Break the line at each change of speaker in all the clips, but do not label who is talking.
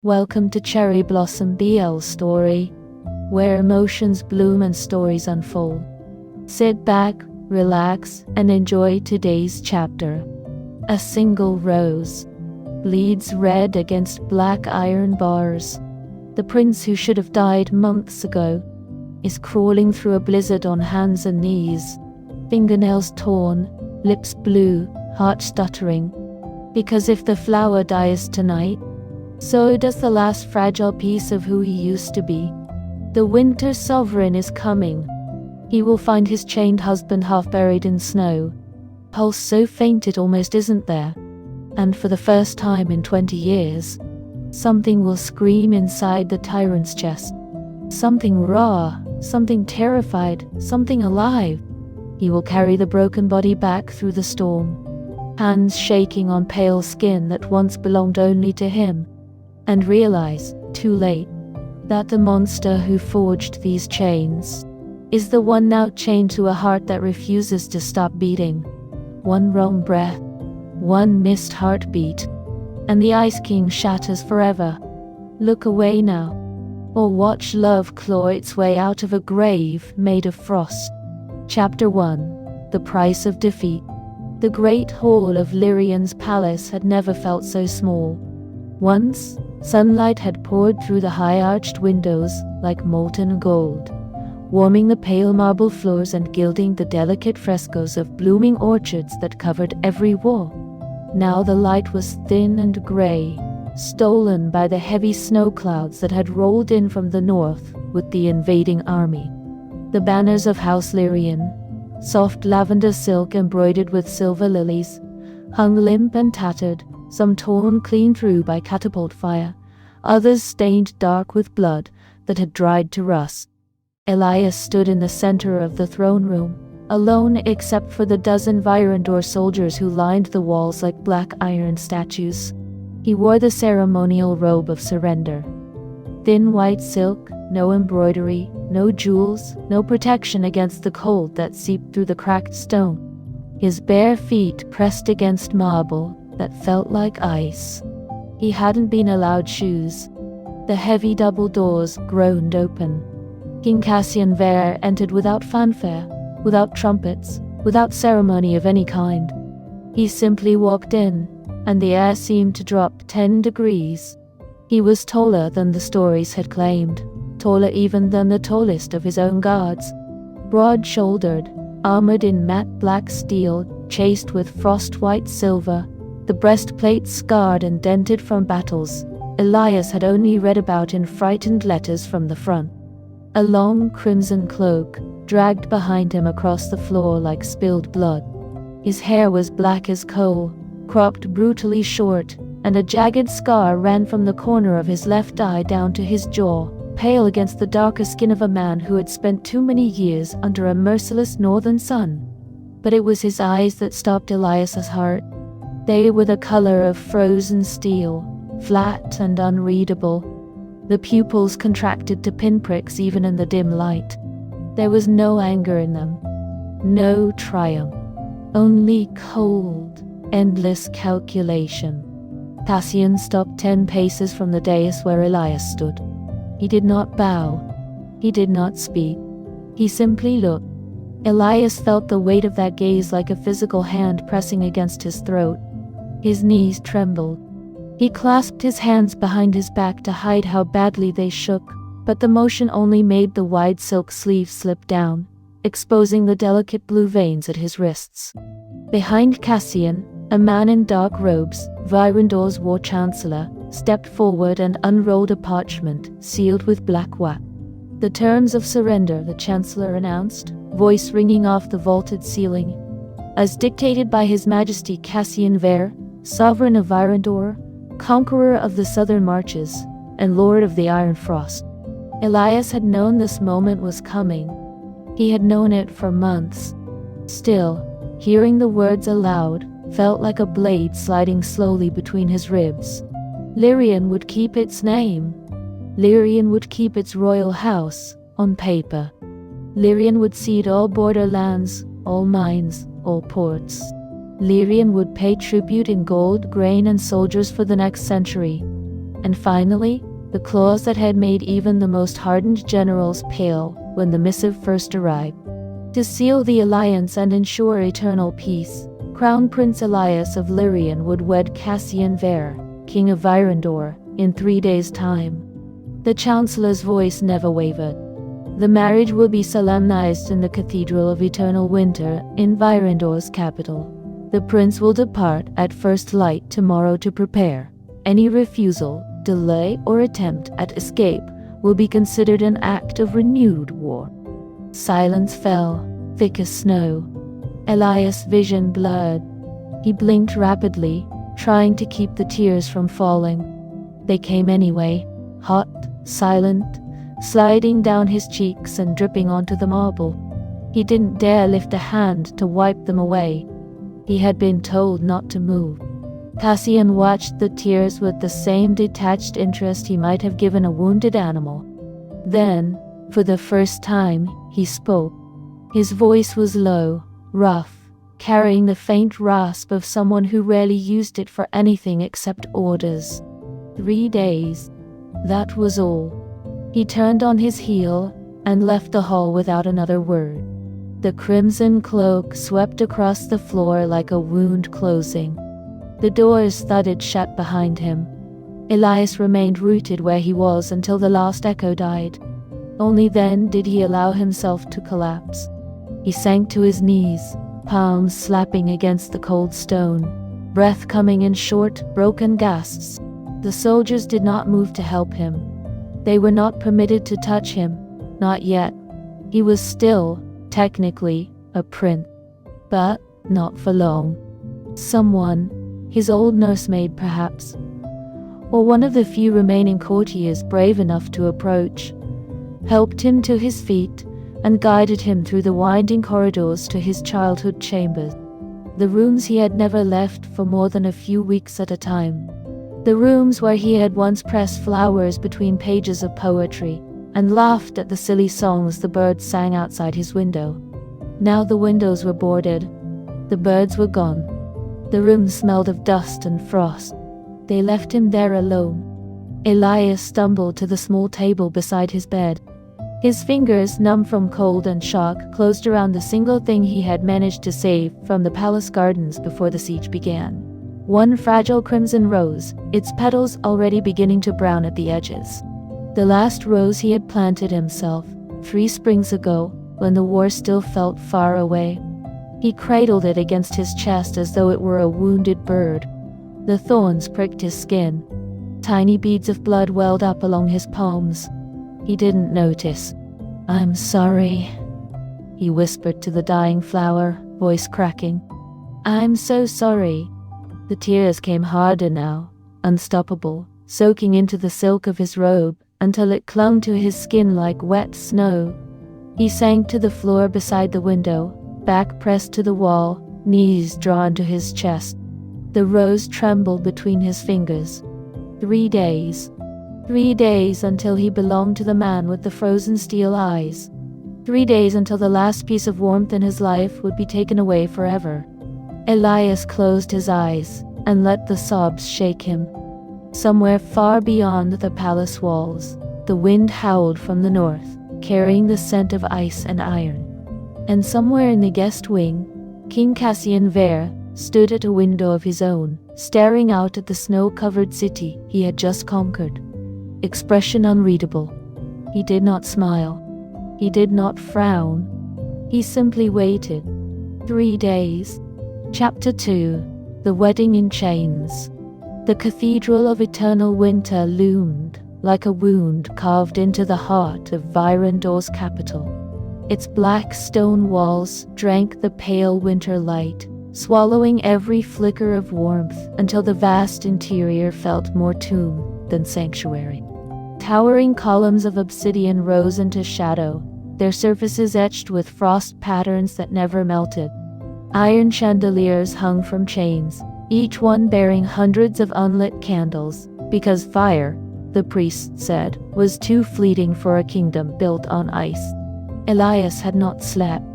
Welcome to Cherry Blossom BL Story, where emotions bloom and stories unfold. Sit back, relax, and enjoy today's chapter. A single rose bleeds red against black iron bars. The prince who should have died months ago is crawling through a blizzard on hands and knees, fingernails torn, lips blue, heart stuttering. Because if the flower dies tonight, so does the last fragile piece of who he used to be. The winter sovereign is coming. He will find his chained husband half buried in snow, pulse so faint it almost isn't there. And for the first time in 20 years, something will scream inside the tyrant's chest. Something raw, something terrified, something alive. He will carry the broken body back through the storm, hands shaking on pale skin that once belonged only to him, and realize, too late, that the monster who forged these chains is the one now chained to a heart that refuses to stop beating. One wrong breath, one missed heartbeat, and the Ice King shatters forever. Look away now, or watch love claw its way out of a grave made of frost. Chapter 1. The Price of Defeat. The great hall of Lyrian's palace had never felt so small. Once, sunlight had poured through the high-arched windows like molten gold, warming the pale marble floors and gilding the delicate frescoes of blooming orchards that covered every wall. Now the light was thin and gray, stolen by the heavy snow clouds that had rolled in from the north with the invading army. The banners of House Lyrian, soft lavender silk embroidered with silver lilies, hung limp and tattered, some torn clean through by catapult fire, others stained dark with blood that had dried to rust. Elias stood in the center of the throne room, alone except for the dozen Virendor soldiers who lined the walls like black iron statues. He wore the ceremonial robe of surrender. Thin white silk, no embroidery, no jewels, no protection against the cold that seeped through the cracked stone. His bare feet pressed against marble that felt like ice. He hadn't been allowed shoes. The heavy double doors groaned open. King Cassian Ver entered without fanfare, without trumpets, without ceremony of any kind. He simply walked in, and the air seemed to drop 10 degrees. He was taller than the stories had claimed, taller even than the tallest of his own guards. Broad-shouldered, armored in matte black steel, chased with frost-white silver, the breastplate scarred and dented from battles Elias had only read about in frightened letters from the front. A long crimson cloak dragged behind him across the floor like spilled blood. His hair was black as coal, cropped brutally short, and a jagged scar ran from the corner of his left eye down to his jaw, pale against the darker skin of a man who had spent too many years under a merciless northern sun. But it was his eyes that stopped Elias's heart. They were the color of frozen steel, flat and unreadable. The pupils contracted to pinpricks even in the dim light. There was no anger in them, no triumph, only cold, endless calculation. Cassian stopped 10 paces from the dais where Elias stood. He did not bow. He did not speak. He simply looked. Elias felt the weight of that gaze like a physical hand pressing against his throat. His knees trembled. He clasped his hands behind his back to hide how badly they shook, but the motion only made the wide silk sleeve slip down, exposing the delicate blue veins at his wrists. Behind Cassian, a man in dark robes, Virendor's war chancellor, stepped forward and unrolled a parchment sealed with black wax. The terms of surrender, the chancellor announced, voice ringing off the vaulted ceiling. As dictated by His Majesty Cassian Ver, sovereign of Virendor, conqueror of the southern marches, and lord of the Iron Frost. Elias had known this moment was coming. He had known it for months. Still, hearing the words aloud felt like a blade sliding slowly between his ribs. Lyrian would keep its name. Lyrian would keep its royal house, on paper. Lyrian would cede all borderlands, all mines, all ports. Lyrian would pay tribute in gold, grain, and soldiers for the next century. And finally, the clause that had made even the most hardened generals pale when the missive first arrived. To seal the alliance and ensure eternal peace, Crown Prince Elias of Lyrian would wed Cassian Ver, King of Virendor, in 3 days' time. The Chancellor's voice never wavered. The marriage will be solemnized in the Cathedral of Eternal Winter in Virendor's capital. The prince will depart at first light tomorrow to prepare. Any refusal, delay, or attempt at escape will be considered an act of renewed war. Silence fell, thick as snow. Elias' vision blurred. He blinked rapidly, trying to keep the tears from falling. They came anyway, hot, silent, sliding down his cheeks and dripping onto the marble. He didn't dare lift a hand to wipe them away. He had been told not to move. Cassian watched the tears with the same detached interest he might have given a wounded animal. Then, for the first time, he spoke. His voice was low, rough, carrying the faint rasp of someone who rarely used it for anything except orders. 3 days. That was all. He turned on his heel and left the hall without another word. The crimson cloak swept across the floor like a wound closing. The doors thudded shut behind him. Elias remained rooted where he was until the last echo died. Only then did he allow himself to collapse. He sank to his knees, palms slapping against the cold stone, breath coming in short, broken gasps. The soldiers did not move to help him. They were not permitted to touch him, not yet. He was still, technically, a prince. But not for long. Someone, his old nursemaid perhaps, or one of the few remaining courtiers brave enough to approach, helped him to his feet and guided him through the winding corridors to his childhood chambers. The rooms he had never left for more than a few weeks at a time. The rooms where he had once pressed flowers between pages of poetry and laughed at the silly songs the birds sang outside his window. Now the windows were boarded. The birds were gone. The room smelled of dust and frost. They left him there alone. Elias stumbled to the small table beside his bed. His fingers, numb from cold and shock, closed around the single thing he had managed to save from the palace gardens before the siege began. One fragile crimson rose, its petals already beginning to brown at the edges. The last rose he had planted himself, 3 springs ago, when the war still felt far away. He cradled it against his chest as though it were a wounded bird. The thorns pricked his skin. Tiny beads of blood welled up along his palms. He didn't notice. "I'm sorry," he whispered to the dying flower, voice cracking. "I'm so sorry." The tears came harder now, unstoppable, soaking into the silk of his robe until it clung to his skin like wet snow. He sank to the floor beside the window, back pressed to the wall, knees drawn to his chest. The rose trembled between his fingers. 3 days. 3 days until he belonged to the man with the frozen steel eyes. 3 days until the last piece of warmth in his life would be taken away forever. Elias closed his eyes and let the sobs shake him. Somewhere far beyond the palace walls, the wind howled from the north, carrying the scent of ice and iron. And somewhere in the guest wing, King Cassian Ver stood at a window of his own, staring out at the snow-covered city he had just conquered. Expression unreadable. He did not smile. He did not frown. He simply waited. 3 days. Chapter 2. The Wedding in Chains. The Cathedral of Eternal Winter loomed, like a wound carved into the heart of Virendor's capital. Its black stone walls drank the pale winter light, swallowing every flicker of warmth until the vast interior felt more tomb than sanctuary. Towering columns of obsidian rose into shadow, their surfaces etched with frost patterns that never melted. Iron chandeliers hung from chains, each one bearing hundreds of unlit candles, because fire, the priest said, was too fleeting for a kingdom built on ice. Elias had not slept.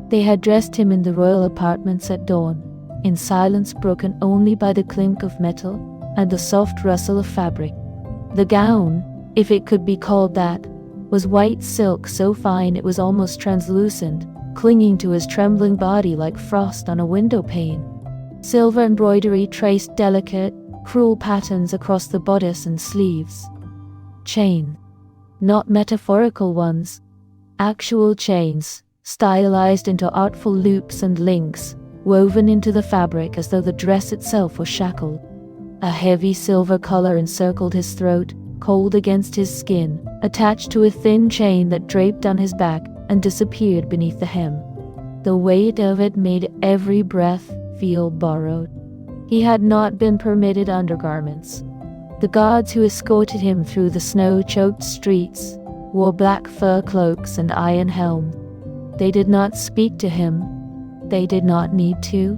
They had dressed him in the royal apartments at dawn, in silence broken only by the clink of metal and the soft rustle of fabric. The gown, if it could be called that, was white silk so fine it was almost translucent, clinging to his trembling body like frost on a window pane. Silver embroidery traced delicate, cruel patterns across the bodice and sleeves. Chain. Not metaphorical ones. Actual chains, stylized into artful loops and links, woven into the fabric as though the dress itself was shackled. A heavy silver collar encircled his throat, cold against his skin, attached to a thin chain that draped down his back and disappeared beneath the hem. The weight of it made every breath feel borrowed. He had not been permitted undergarments. The guards who escorted him through the snow-choked streets wore black fur cloaks and iron helms. They did not speak to him. They did not need to.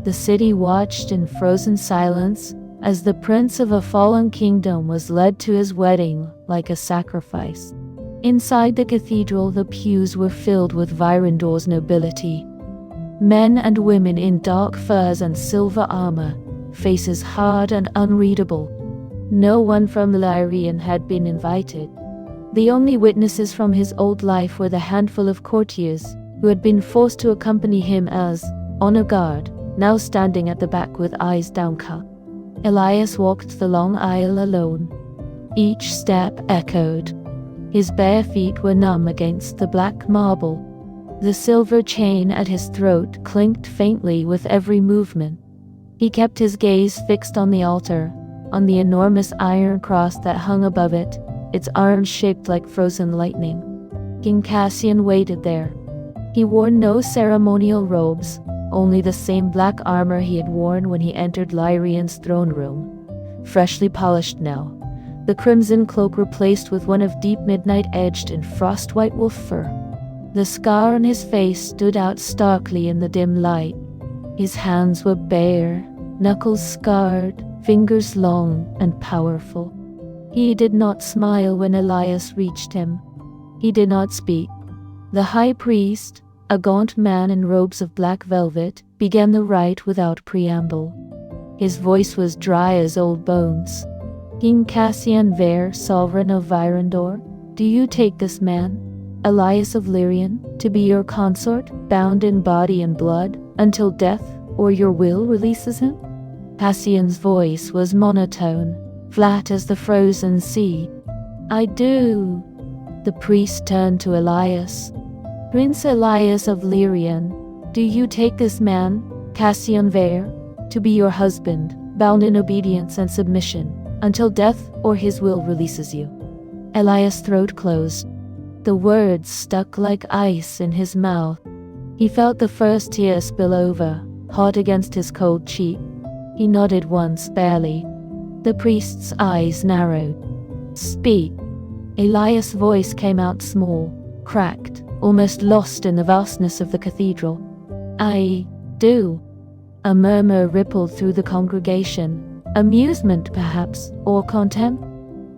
The city watched in frozen silence as the prince of a fallen kingdom was led to his wedding like a sacrifice. Inside the cathedral, the pews were filled with Virendor's nobility. Men and women in dark furs and silver armor, faces hard and unreadable. No one from Lyrien had been invited. The only witnesses from his old life were the handful of courtiers who had been forced to accompany him as honor guard, now standing at the back with eyes downcast. Elias walked the long aisle alone. Each step echoed. His bare feet were numb against the black marble. The silver chain at his throat clinked faintly with every movement. He kept his gaze fixed on the altar, on the enormous iron cross that hung above it, its arms shaped like frozen lightning. King Cassian waited there. He wore no ceremonial robes, only the same black armor he had worn when he entered Lyrian's throne room. Freshly polished now, the crimson cloak replaced with one of deep midnight edged in frost-white wolf fur. The scar on his face stood out starkly in the dim light. His hands were bare, knuckles scarred, fingers long and powerful. He did not smile when Elias reached him. He did not speak. The high priest, a gaunt man in robes of black velvet, began the rite without preamble. His voice was dry as old bones. King Cassian Ver, sovereign of Virendor, do you take this man, Elias of Lyrien, to be your consort, bound in body and blood, until death or your will releases him? Cassian's voice was monotone, flat as the frozen sea. I do. The priest turned to Elias. Prince Elias of Lyrien, do you take this man, Cassian Ver, to be your husband, bound in obedience and submission, until death or his will releases you? Elias' throat closed. The words stuck like ice in his mouth. He felt the first tear spill over, hot against his cold cheek. He nodded once, barely. The priest's eyes narrowed. Speak. Elias' voice came out small, cracked, almost lost in the vastness of the cathedral. I do. A murmur rippled through the congregation. Amusement, perhaps, or contempt?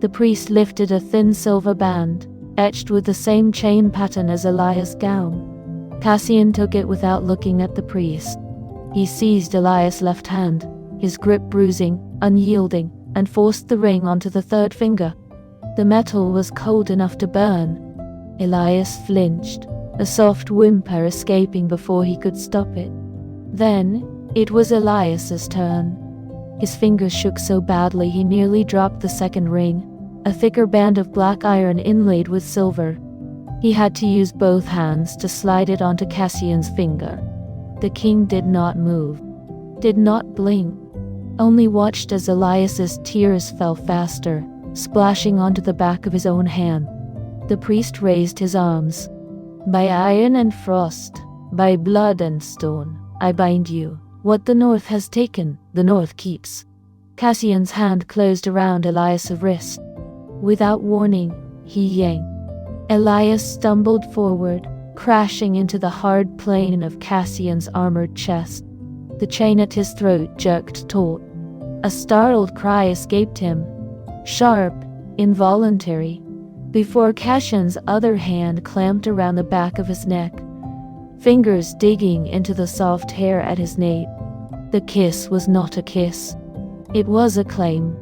The priest lifted a thin silver band, etched with the same chain pattern as Elias' gown. Cassian took it without looking at the priest. He seized Elias' left hand, his grip bruising, unyielding, and forced the ring onto the third finger. The metal was cold enough to burn. Elias flinched, a soft whimper escaping before he could stop it. Then, it was Elias's turn. His fingers shook so badly he nearly dropped the second ring, a thicker band of black iron inlaid with silver. He had to use both hands to slide it onto Cassian's finger. The king did not move, did not blink, only watched as Elias's tears fell faster, splashing onto the back of his own hand. The priest raised his arms. By iron and frost, by blood and stone, I bind you. What the North has taken, the North keeps. Cassian's hand closed around Elias' wrist. Without warning, he yanked. Elias stumbled forward, crashing into the hard plane of Cassian's armored chest. The chain at his throat jerked taut. A startled cry escaped him, sharp, involuntary, before Cassian's other hand clamped around the back of his neck, fingers digging into the soft hair at his nape. The kiss was not a kiss. It was a claim.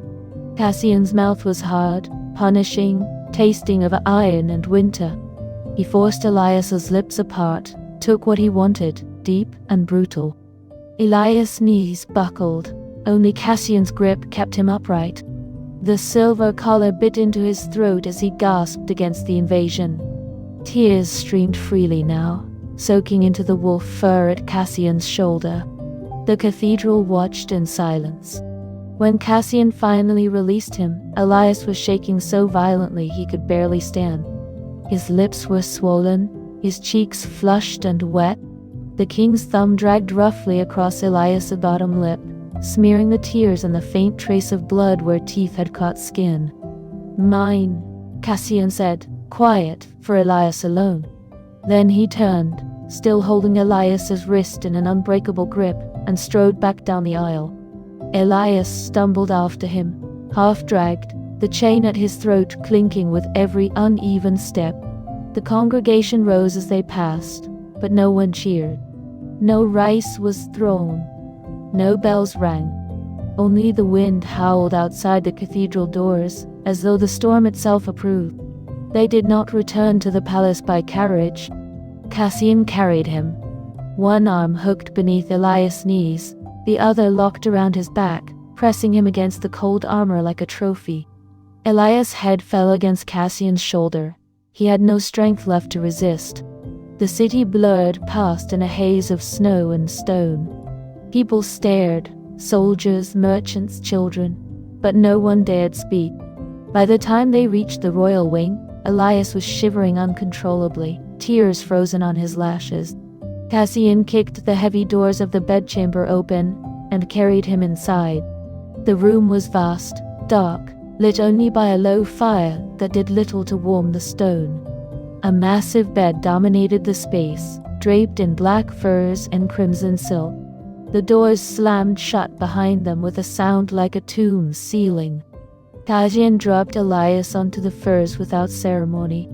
Cassian's mouth was hard, punishing, tasting of iron and winter. He forced Elias's lips apart, took what he wanted, deep and brutal. Elias' knees buckled. Only Cassian's grip kept him upright. The silver collar bit into his throat as he gasped against the invasion. Tears streamed freely now, soaking into the wolf fur at Cassian's shoulder. The cathedral watched in silence. When Cassian finally released him, Elias was shaking so violently he could barely stand. His lips were swollen, his cheeks flushed and wet. The king's thumb dragged roughly across Elias' bottom lip, smearing the tears and the faint trace of blood where teeth had caught skin. "Mine," Cassian said, quiet, for Elias alone. Then he turned, still holding Elias's wrist in an unbreakable grip, and strode back down the aisle. Elias stumbled after him, half-dragged, the chain at his throat clinking with every uneven step. The congregation rose as they passed, but no one cheered. No rice was thrown. No bells rang. Only the wind howled outside the cathedral doors, as though the storm itself approved. They did not return to the palace by carriage. Cassian carried him. One arm hooked beneath Elias' knees, the other locked around his back, pressing him against the cold armor like a trophy. Elias' head fell against Cassian's shoulder. He had no strength left to resist. The city blurred past in a haze of snow and stone. People stared, soldiers, merchants, children, but no one dared speak. By the time they reached the royal wing, Elias was shivering uncontrollably, tears frozen on his lashes. Cassian kicked the heavy doors of the bedchamber open and carried him inside. The room was vast, dark, lit only by a low fire that did little to warm the stone. A massive bed dominated the space, draped in black furs and crimson silk. The doors slammed shut behind them with a sound like a tomb sealing. Cassian dropped Elias onto the furs without ceremony.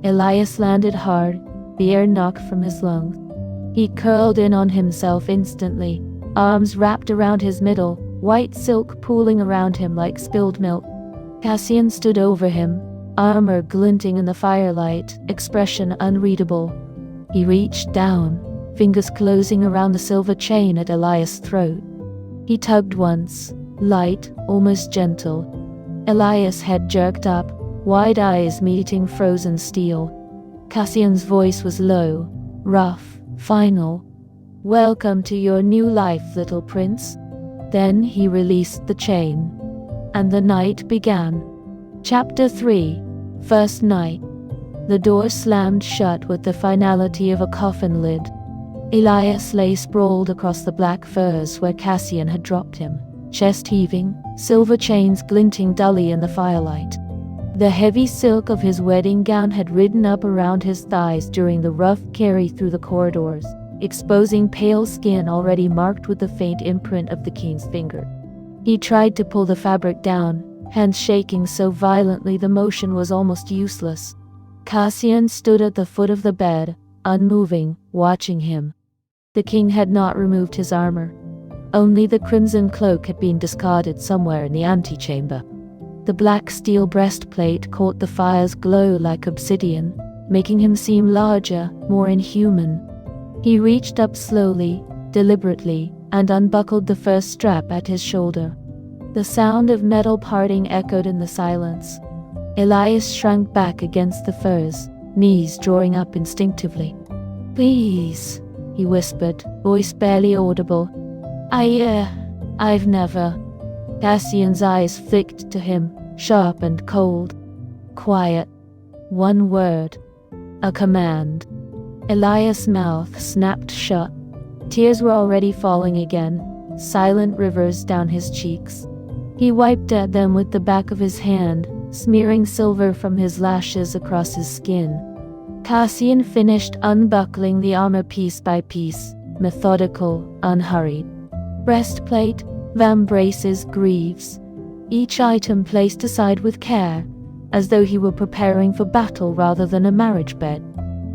Elias landed hard, the air knocked from his lungs. He curled in on himself instantly, arms wrapped around his middle, white silk pooling around him like spilled milk. Cassian stood over him, armor glinting in the firelight, expression unreadable. He reached down, fingers closing around the silver chain at Elias' throat. He tugged once, light, almost gentle. Elias' head jerked up, wide eyes meeting frozen steel. Cassian's voice was low, rough, final. "Welcome to your new life, little prince." Then he released the chain. And the night began. Chapter 3. First Night. The door slammed shut with the finality of a coffin lid. Elias lay sprawled across the black furs where Cassian had dropped him, chest heaving, silver chains glinting dully in the firelight. The heavy silk of his wedding gown had ridden up around his thighs during the rough carry through the corridors, exposing pale skin already marked with the faint imprint of the king's finger. He tried to pull the fabric down, hands shaking so violently the motion was almost useless. Cassian stood at the foot of the bed, unmoving, watching him. The king had not removed his armor. Only the crimson cloak had been discarded somewhere in the antechamber. The black steel breastplate caught the fire's glow like obsidian, making him seem larger, more inhuman. He reached up slowly, deliberately, and unbuckled the first strap at his shoulder. The sound of metal parting echoed in the silence. Elias shrank back against the furs, knees drawing up instinctively. "Please," he whispered, voice barely audible. I've never." Cassian's eyes flicked to him, sharp and cold. Quiet. One word. A command. Elias' mouth snapped shut. Tears were already falling again, silent rivers down his cheeks. He wiped at them with the back of his hand, smearing silver from his lashes across his skin. Cassian finished unbuckling the armor piece by piece, methodical, unhurried. Breastplate, vambraces, greaves. Each item placed aside with care, as though he were preparing for battle rather than a marriage bed.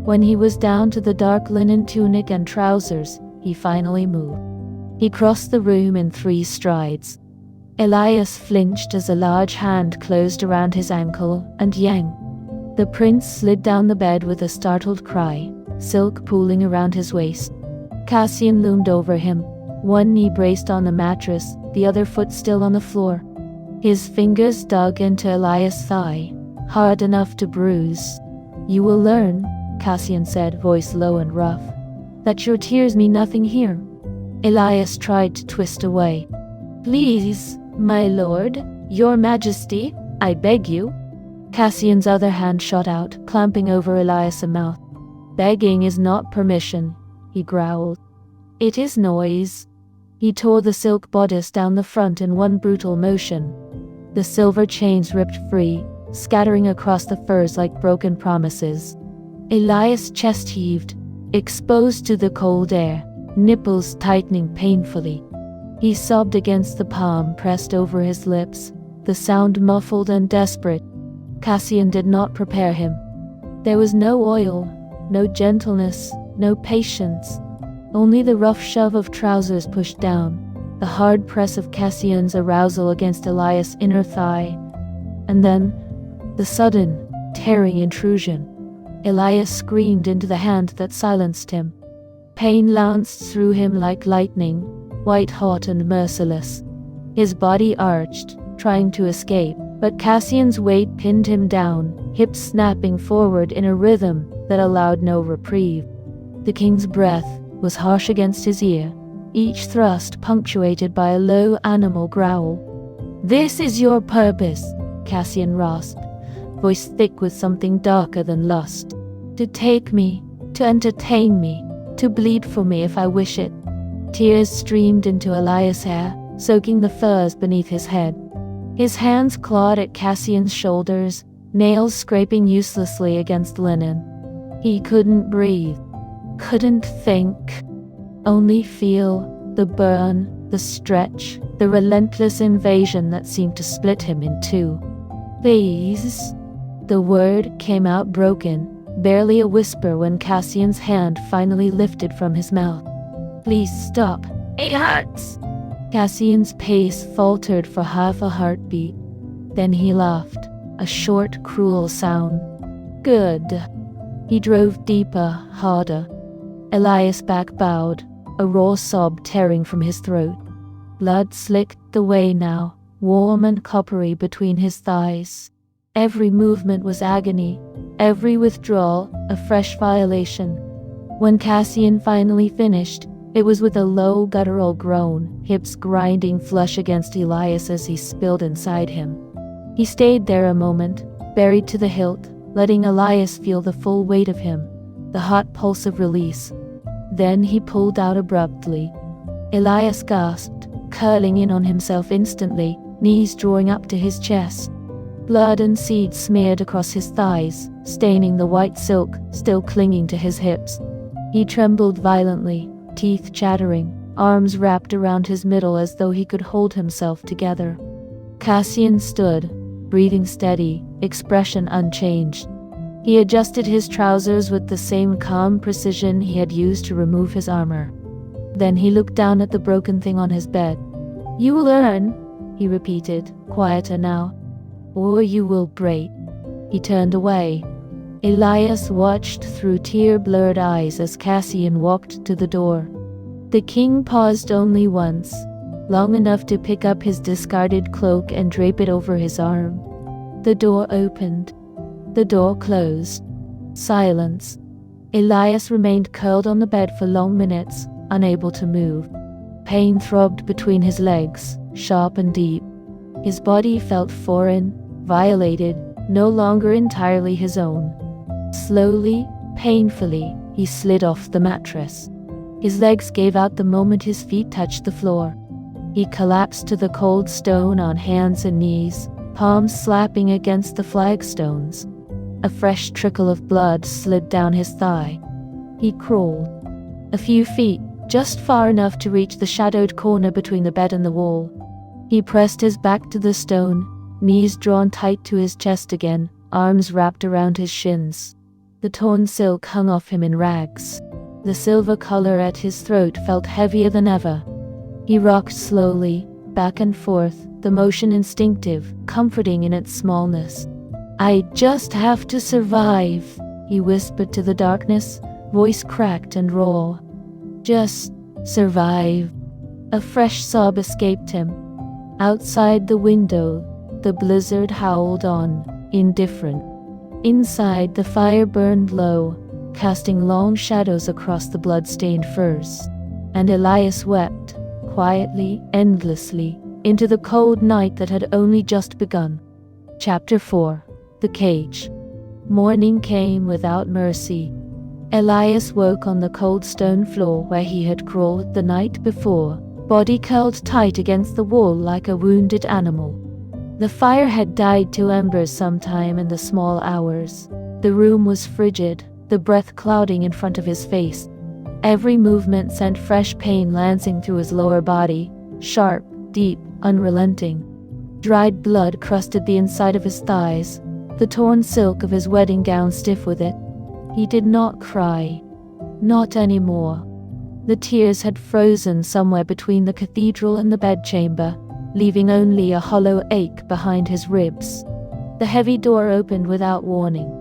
When he was down to the dark linen tunic and trousers, he finally moved. He crossed the room in 3 strides. Elias flinched as a large hand closed around his ankle, and yang. The prince slid down the bed with a startled cry, silk pooling around his waist. Cassian loomed over him, one knee braced on the mattress, the other foot still on the floor. His fingers dug into Elias' thigh, hard enough to bruise. "You will learn," Cassian said, voice low and rough, "that your tears mean nothing here." Elias tried to twist away. "Please, my lord, your majesty, I beg you." Cassian's other hand shot out, clamping over Elias' mouth. "Begging is not permission," he growled. "It is noise." He tore the silk bodice down the front in one brutal motion. The silver chains ripped free, scattering across the furs like broken promises. Elias' chest heaved, exposed to the cold air, nipples tightening painfully. He sobbed against the palm pressed over his lips, the sound muffled and desperate. Cassian did not prepare him. There was no oil, no gentleness, no patience. Only the rough shove of trousers pushed down, the hard press of Cassian's arousal against Elias' inner thigh. And then, the sudden, tearing intrusion. Elias screamed into the hand that silenced him. Pain lanced through him like lightning, white-hot and merciless. His body arched, trying to escape, but Cassian's weight pinned him down, hips snapping forward in a rhythm that allowed no reprieve. The king's breath was harsh against his ear, each thrust punctuated by a low animal growl. "This is your purpose," Cassian rasped, voice thick with something darker than lust. "To take me, to entertain me, to bleed for me if I wish it." Tears streamed into Elias' hair, soaking the furs beneath his head. His hands clawed at Cassian's shoulders, nails scraping uselessly against linen. He couldn't breathe, couldn't think, only feel the burn, the stretch, the relentless invasion that seemed to split him in two. "Please." The word came out broken, barely a whisper when Cassian's hand finally lifted from his mouth. "Please stop. It hurts." Cassian's pace faltered for half a heartbeat. Then he laughed, a short, cruel sound. "Good." He drove deeper, harder. Elias' back bowed, a raw sob tearing from his throat. Blood slicked away now, warm and coppery between his thighs. Every movement was agony, every withdrawal a fresh violation. When Cassian finally finished, it was with a low guttural groan, hips grinding flush against Elias as he spilled inside him. He stayed there a moment, buried to the hilt, letting Elias feel the full weight of him, the hot pulse of release. Then he pulled out abruptly. Elias gasped, curling in on himself instantly, knees drawing up to his chest. Blood and seed smeared across his thighs, staining the white silk still clinging to his hips. He trembled violently, teeth chattering, arms wrapped around his middle as though he could hold himself together. Cassian stood, breathing steady, expression unchanged. He adjusted his trousers with the same calm precision he had used to remove his armor. Then he looked down at the broken thing on his bed. "You will learn," he repeated, quieter now, "or you will break." He turned away. Elias watched through tear-blurred eyes as Cassian walked to the door. The king paused only once, long enough to pick up his discarded cloak and drape it over his arm. The door opened. The door closed. Silence. Elias remained curled on the bed for long minutes, unable to move. Pain throbbed between his legs, sharp and deep. His body felt foreign, violated, no longer entirely his own. Slowly, painfully, he slid off the mattress. His legs gave out the moment his feet touched the floor. He collapsed to the cold stone on hands and knees, palms slapping against the flagstones. A fresh trickle of blood slid down his thigh. He crawled. A few feet, just far enough to reach the shadowed corner between the bed and the wall. He pressed his back to the stone, knees drawn tight to his chest again, arms wrapped around his shins. The torn silk hung off him in rags. The silver collar at his throat felt heavier than ever. He rocked slowly, back and forth, the motion instinctive, comforting in its smallness. "I just have to survive," he whispered to the darkness, voice cracked and raw. "Just survive." A fresh sob escaped him. Outside the window, the blizzard howled on, indifferent. Inside, the fire burned low, casting long shadows across the blood-stained furs. And Elias wept, quietly, endlessly, into the cold night that had only just begun. Chapter 4. The Cage. Morning came without mercy. Elias woke on the cold stone floor where he had crawled the night before, body curled tight against the wall like a wounded animal. The fire had died to embers sometime in the small hours. The room was frigid, the breath clouding in front of his face. Every movement sent fresh pain lancing through his lower body, sharp, deep, unrelenting. Dried blood crusted the inside of his thighs, the torn silk of his wedding gown stiff with it. He did not cry. Not anymore. The tears had frozen somewhere between the cathedral and the bedchamber, leaving only a hollow ache behind his ribs. The heavy door opened without warning.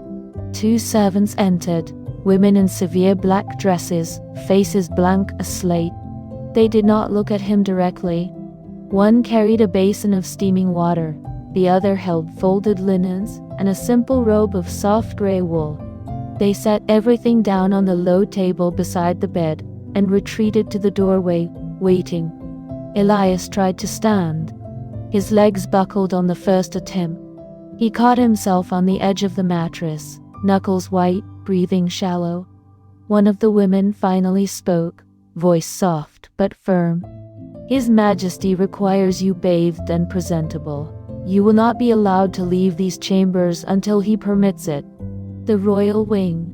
2 servants entered, women in severe black dresses, faces blank as slate. They did not look at him directly. One carried a basin of steaming water, the other held folded linens and a simple robe of soft gray wool. They set everything down on the low table beside the bed and retreated to the doorway, waiting. Elias tried to stand. His legs buckled on the first attempt. He caught himself on the edge of the mattress, knuckles white, breathing shallow. One of the women finally spoke, voice soft but firm. "His Majesty requires you bathed and presentable. You will not be allowed to leave these chambers until he permits it." The royal wing.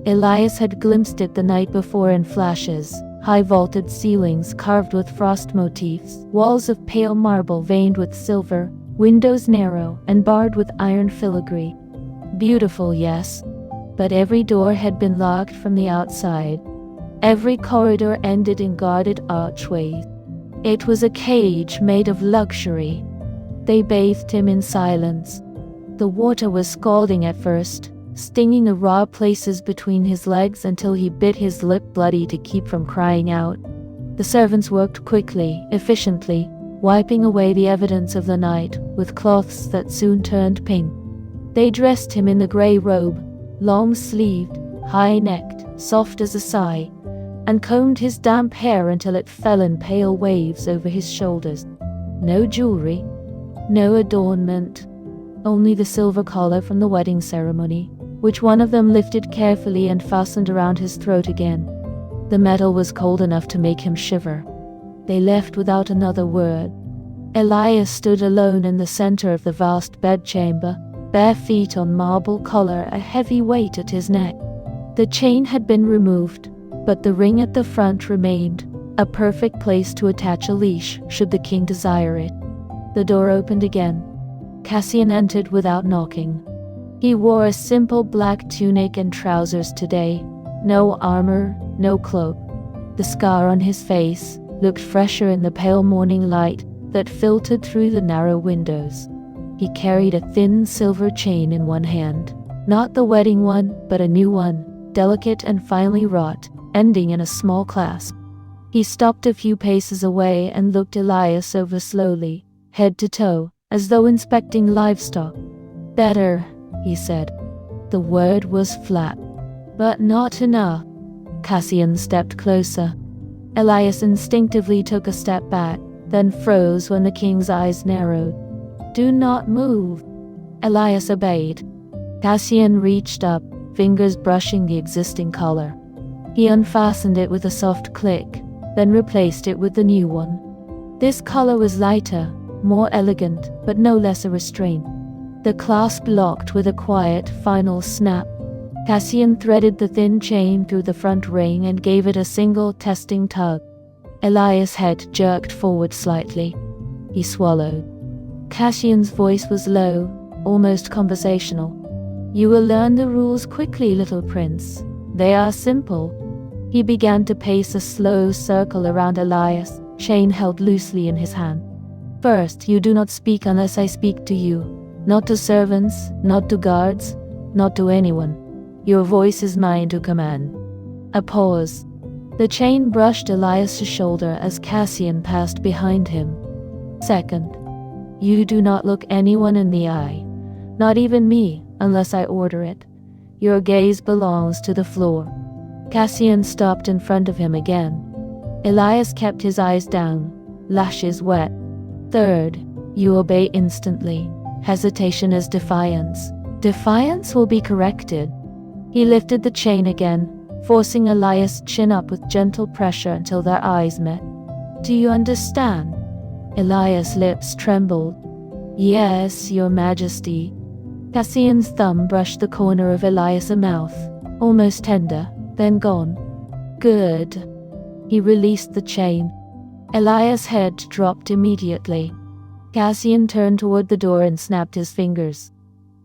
Elias had glimpsed it the night before in flashes. High vaulted ceilings carved with frost motifs, walls of pale marble veined with silver, windows narrow and barred with iron filigree. Beautiful, yes, but every door had been locked from the outside. Every corridor ended in guarded archways. It was a cage made of luxury. They bathed him in silence. The water was scalding at first, stinging the raw places between his legs until he bit his lip bloody to keep from crying out. The servants worked quickly, efficiently, wiping away the evidence of the night with cloths that soon turned pink. They dressed him in the gray robe, long-sleeved, high-necked, soft as a sigh, and combed his damp hair until it fell in pale waves over his shoulders. No jewelry, no adornment, only the silver collar from the wedding ceremony, which one of them lifted carefully and fastened around his throat again. The metal was cold enough to make him shiver. They left without another word. Elias stood alone in the center of the vast bedchamber, bare feet on marble collar, a heavy weight at his neck. The chain had been removed, but the ring at the front remained, a perfect place to attach a leash should the king desire it. The door opened again. Cassian entered without knocking. He wore a simple black tunic and trousers today, no armor, no cloak. The scar on his face looked fresher in the pale morning light that filtered through the narrow windows. He carried a thin silver chain in one hand, not the wedding one, but a new one, delicate and finely wrought, ending in a small clasp. He stopped a few paces away and looked Elias over slowly, head to toe, as though inspecting livestock. "Better," he said. The word was flat. "But not enough." Cassian stepped closer. Elias instinctively took a step back, then froze when the king's eyes narrowed. "Do not move." Elias obeyed. Cassian reached up, fingers brushing the existing collar. He unfastened it with a soft click, then replaced it with the new one. This collar was lighter, more elegant, but no less a restraint. The clasp locked with a quiet, final snap. Cassian threaded the thin chain through the front ring and gave it a single testing tug. Elias' head jerked forward slightly. He swallowed. Cassian's voice was low, almost conversational. "You will learn the rules quickly, little prince. They are simple." He began to pace a slow circle around Elias, chain held loosely in his hand. First, you do not speak unless I speak to you. Not to servants, not to guards, not to anyone. Your voice is mine to command. A pause. The chain brushed Elias's shoulder as Cassian passed behind him. Second, you do not look anyone in the eye. Not even me, unless I order it. Your gaze belongs to the floor. Cassian stopped in front of him again. Elias kept his eyes down, lashes wet. Third, you obey instantly. Hesitation is defiance. Defiance will be corrected. He lifted the chain again, forcing Elias' chin up with gentle pressure until their eyes met. Do you understand? Elias' lips trembled. Yes, your majesty. Cassian's thumb brushed the corner of Elias' mouth, almost tender, then gone. Good. He released the chain. Elias' head dropped immediately. Cassian turned toward the door and snapped his fingers.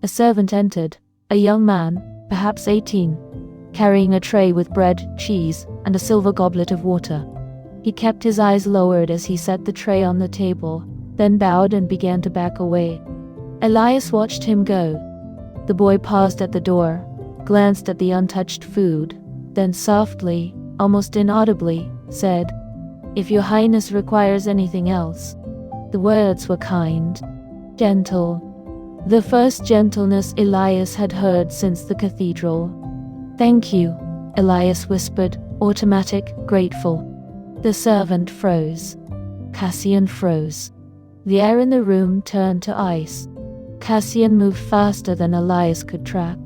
A servant entered, a young man, perhaps 18, carrying a tray with bread, cheese, and a silver goblet of water. He kept his eyes lowered as he set the tray on the table, then bowed and began to back away. Elias watched him go. The boy paused at the door, glanced at the untouched food, then softly, almost inaudibly, said, "If your highness requires anything else." The words were kind, gentle. The first gentleness Elias had heard since the cathedral. "Thank you," Elias whispered, automatic, grateful. The servant froze. Cassian froze. The air in the room turned to ice. Cassian moved faster than Elias could track.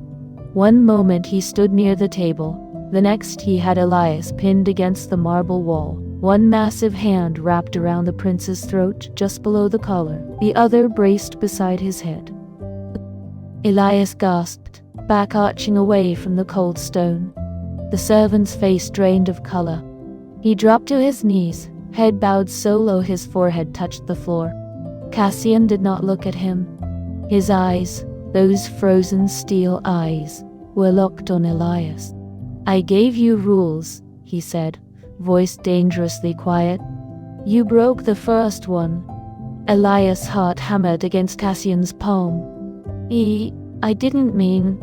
One moment he stood near the table, the next he had Elias pinned against the marble wall, one massive hand wrapped around the prince's throat just below the collar, the other braced beside his head. Elias gasped, back arching away from the cold stone. The servant's face drained of color. He dropped to his knees, head bowed so low his forehead touched the floor. Cassian did not look at him. His eyes, those frozen steel eyes, were locked on Elias. "I gave you rules," he said, voice dangerously quiet. "You broke the first one." Elias' heart hammered against Cassian's palm. I didn't mean."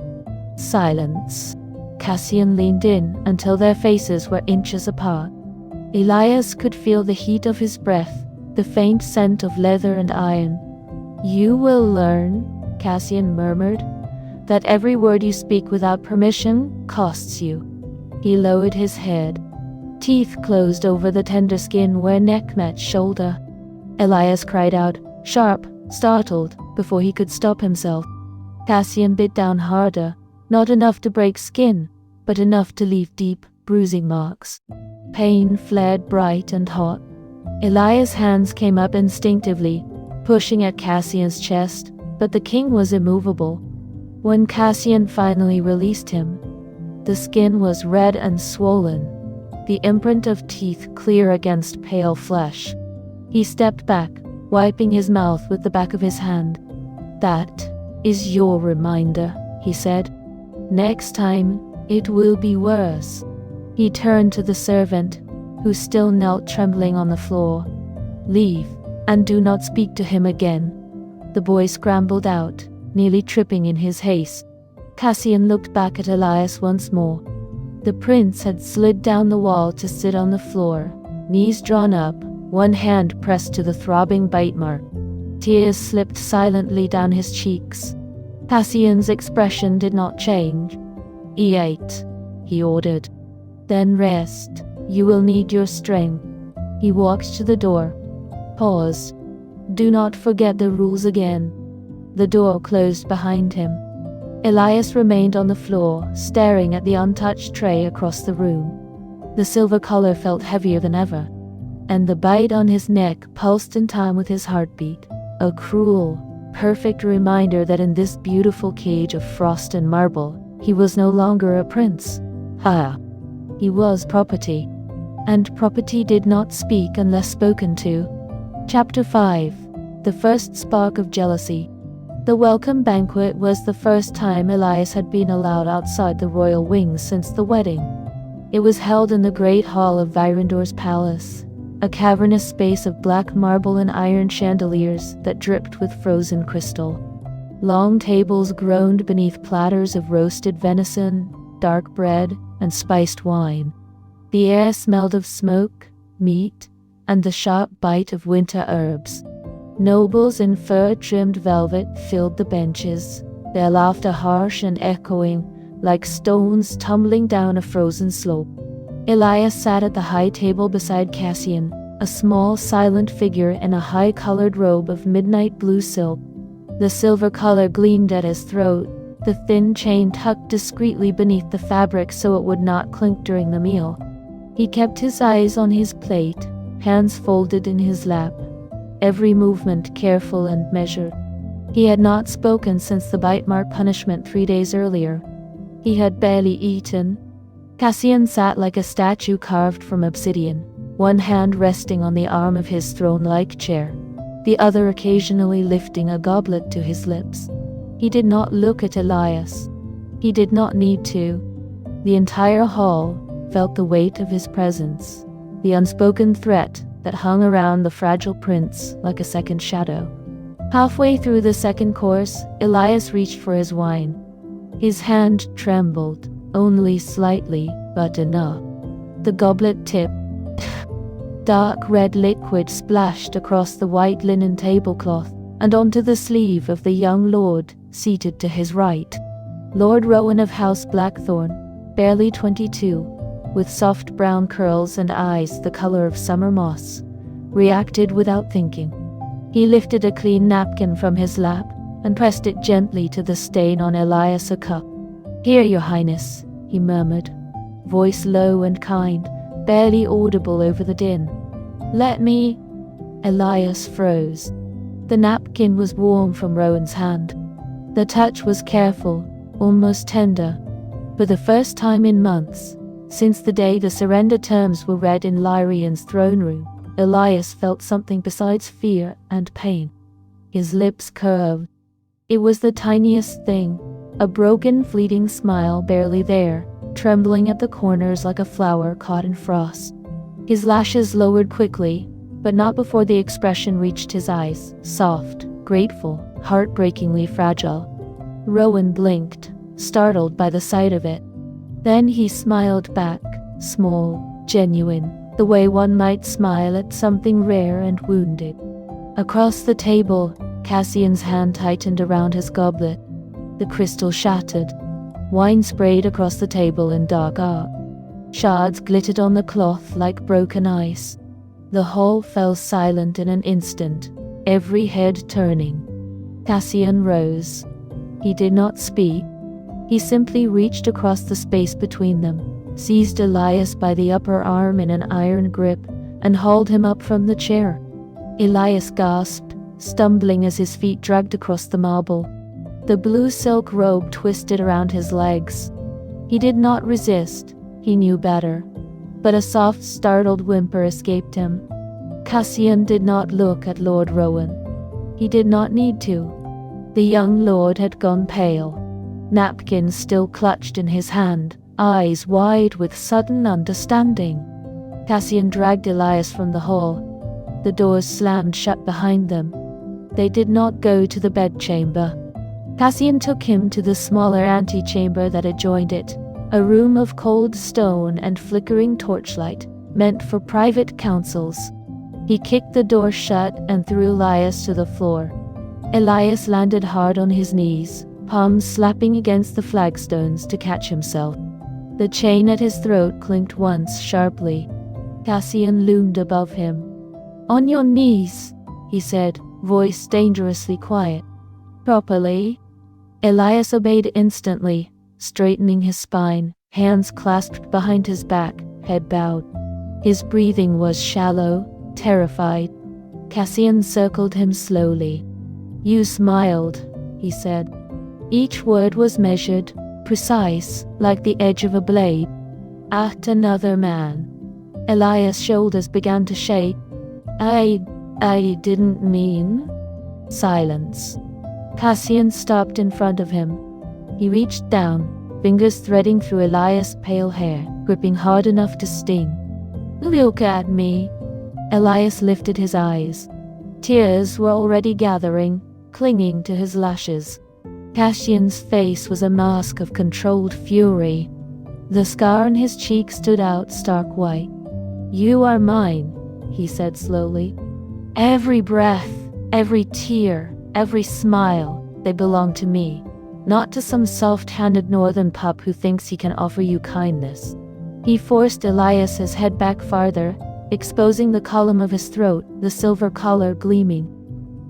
Silence. Cassian leaned in until their faces were inches apart. Elias could feel the heat of his breath, the faint scent of leather and iron. "You will learn," Cassian murmured, "that every word you speak without permission costs you." He lowered his head. Teeth closed over the tender skin where neck met shoulder. Elias cried out, sharp, startled, before he could stop himself. Cassian bit down harder, not enough to break skin, but enough to leave deep, bruising marks. Pain flared bright and hot. Elias' hands came up instinctively, pushing at Cassian's chest, but the king was immovable. When Cassian finally released him, the skin was red and swollen, the imprint of teeth clear against pale flesh. He stepped back, wiping his mouth with the back of his hand. "That is your reminder," he said. "Next time, it will be worse." He turned to the servant, who still knelt trembling on the floor. "Leave, and do not speak to him again." The boy scrambled out, nearly tripping in his haste. Cassian looked back at Elias once more. The prince had slid down the wall to sit on the floor, knees drawn up, one hand pressed to the throbbing bite mark. Tears slipped silently down his cheeks. Cassian's expression did not change. "Eat," he ordered. "Then rest. You will need your strength." He walked to the door. Paused. "Do not forget the rules again." The door closed behind him. Elias remained on the floor, staring at the untouched tray across the room. The silver collar felt heavier than ever, and the bite on his neck pulsed in time with his heartbeat. A cruel, perfect reminder that in this beautiful cage of frost and marble, he was no longer a prince. He was property. And property did not speak unless spoken to. Chapter 5. The First Spark of Jealousy. The welcome banquet was the first time Elias had been allowed outside the royal wings since the wedding. It was held in the great hall of Virendor's palace, a cavernous space of black marble and iron chandeliers that dripped with frozen crystal. Long tables groaned beneath platters of roasted venison, dark bread, and spiced wine. The air smelled of smoke, meat, and the sharp bite of winter herbs. Nobles in fur-trimmed velvet filled the benches, their laughter harsh and echoing, like stones tumbling down a frozen slope. Elias sat at the high table beside Cassian, a small, silent figure in a high-colored robe of midnight blue silk. The silver collar gleamed at his throat, the thin chain tucked discreetly beneath the fabric so it would not clink during the meal. He kept his eyes on his plate, hands folded in his lap, every movement careful and measured. He had not spoken since the bite mark punishment 3 days earlier. He had barely eaten. Cassian sat like a statue carved from obsidian, one hand resting on the arm of his throne-like chair, the other occasionally lifting a goblet to his lips. He did not look at Elias. He did not need to. The entire hall felt the weight of his presence, the unspoken threat that hung around the fragile prince like a second shadow. Halfway through the second course, Elias reached for his wine. His hand trembled, only slightly, but enough. The goblet tipped. Dark red liquid splashed across the white linen tablecloth and onto the sleeve of the young lord seated to his right. Lord Rowan of House Blackthorn, barely 22, with soft brown curls and eyes the color of summer moss, reacted without thinking. He lifted a clean napkin from his lap and pressed it gently to the stain on Elias' cup. "Here, your highness," he murmured, voice low and kind, barely audible over the din. "Let me—" Elias froze. The napkin was warm from Rowan's hand. The touch was careful, almost tender. For the first time in months, since the day the surrender terms were read in Lyrian's throne room, Elias felt something besides fear and pain. His lips curved. It was the tiniest thing, a broken, fleeting smile barely there, trembling at the corners like a flower caught in frost. His lashes lowered quickly, but not before the expression reached his eyes, soft, grateful, heartbreakingly fragile. Rowan blinked, startled by the sight of it. Then he smiled back, small, genuine, the way one might smile at something rare and wounded. Across the table, Cassian's hand tightened around his goblet. The crystal shattered. Wine sprayed across the table in dark arc. Shards glittered on the cloth like broken ice. The hall fell silent in an instant, every head turning. Cassian rose. He did not speak. He simply reached across the space between them, seized Elias by the upper arm in an iron grip, and hauled him up from the chair. Elias gasped, stumbling as his feet dragged across the marble. The blue silk robe twisted around his legs. He did not resist. He knew better. But a soft, startled whimper escaped him. Cassian did not look at Lord Rowan. He did not need to. The young lord had gone pale, napkin still clutched in his hand, eyes wide with sudden understanding. Cassian dragged Elias from the hall. The doors slammed shut behind them. They did not go to the bedchamber. Cassian took him to the smaller antechamber that adjoined it, a room of cold stone and flickering torchlight, meant for private councils. He kicked the door shut and threw Elias to the floor. Elias landed hard on his knees, palms slapping against the flagstones to catch himself. The chain at his throat clinked once sharply. Cassian loomed above him. "On your knees," he said, voice dangerously quiet. "Properly." Elias obeyed instantly, straightening his spine, hands clasped behind his back, head bowed. His breathing was shallow, terrified. Cassian circled him slowly. "You smiled," he said. Each word was measured, precise, like the edge of a blade. "At another man." Elias' shoulders began to shake. I didn't mean." Silence. Cassian stopped in front of him. He reached down, fingers threading through Elias' pale hair, gripping hard enough to sting. "Look at me." Elias lifted his eyes. Tears were already gathering, clinging to his lashes. Cassian's face was a mask of controlled fury. The scar on his cheek stood out stark white. "You are mine," he said slowly. "Every breath, every tear, every smile, they belong to me, not to some soft-handed northern pup who thinks he can offer you kindness." He forced Elias's head back farther, exposing the column of his throat, the silver collar gleaming.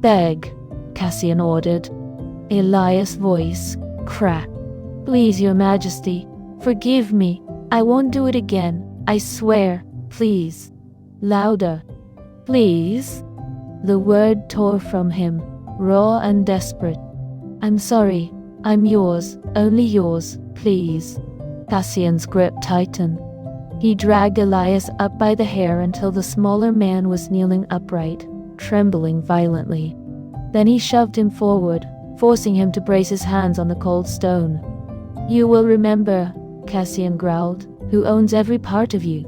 "Beg," Cassian ordered. Elias' voice cracked. "Please, Your Majesty, forgive me. I won't do it again. I swear. Please." Louder. "Please?" The word tore from him, raw and desperate. "I'm sorry. I'm yours, only yours, please." Cassian's grip tightened. He dragged Elias up by the hair until the smaller man was kneeling upright, trembling violently. Then he shoved him forward, forcing him to brace his hands on the cold stone. "You will remember," Cassian growled, "who owns every part of you."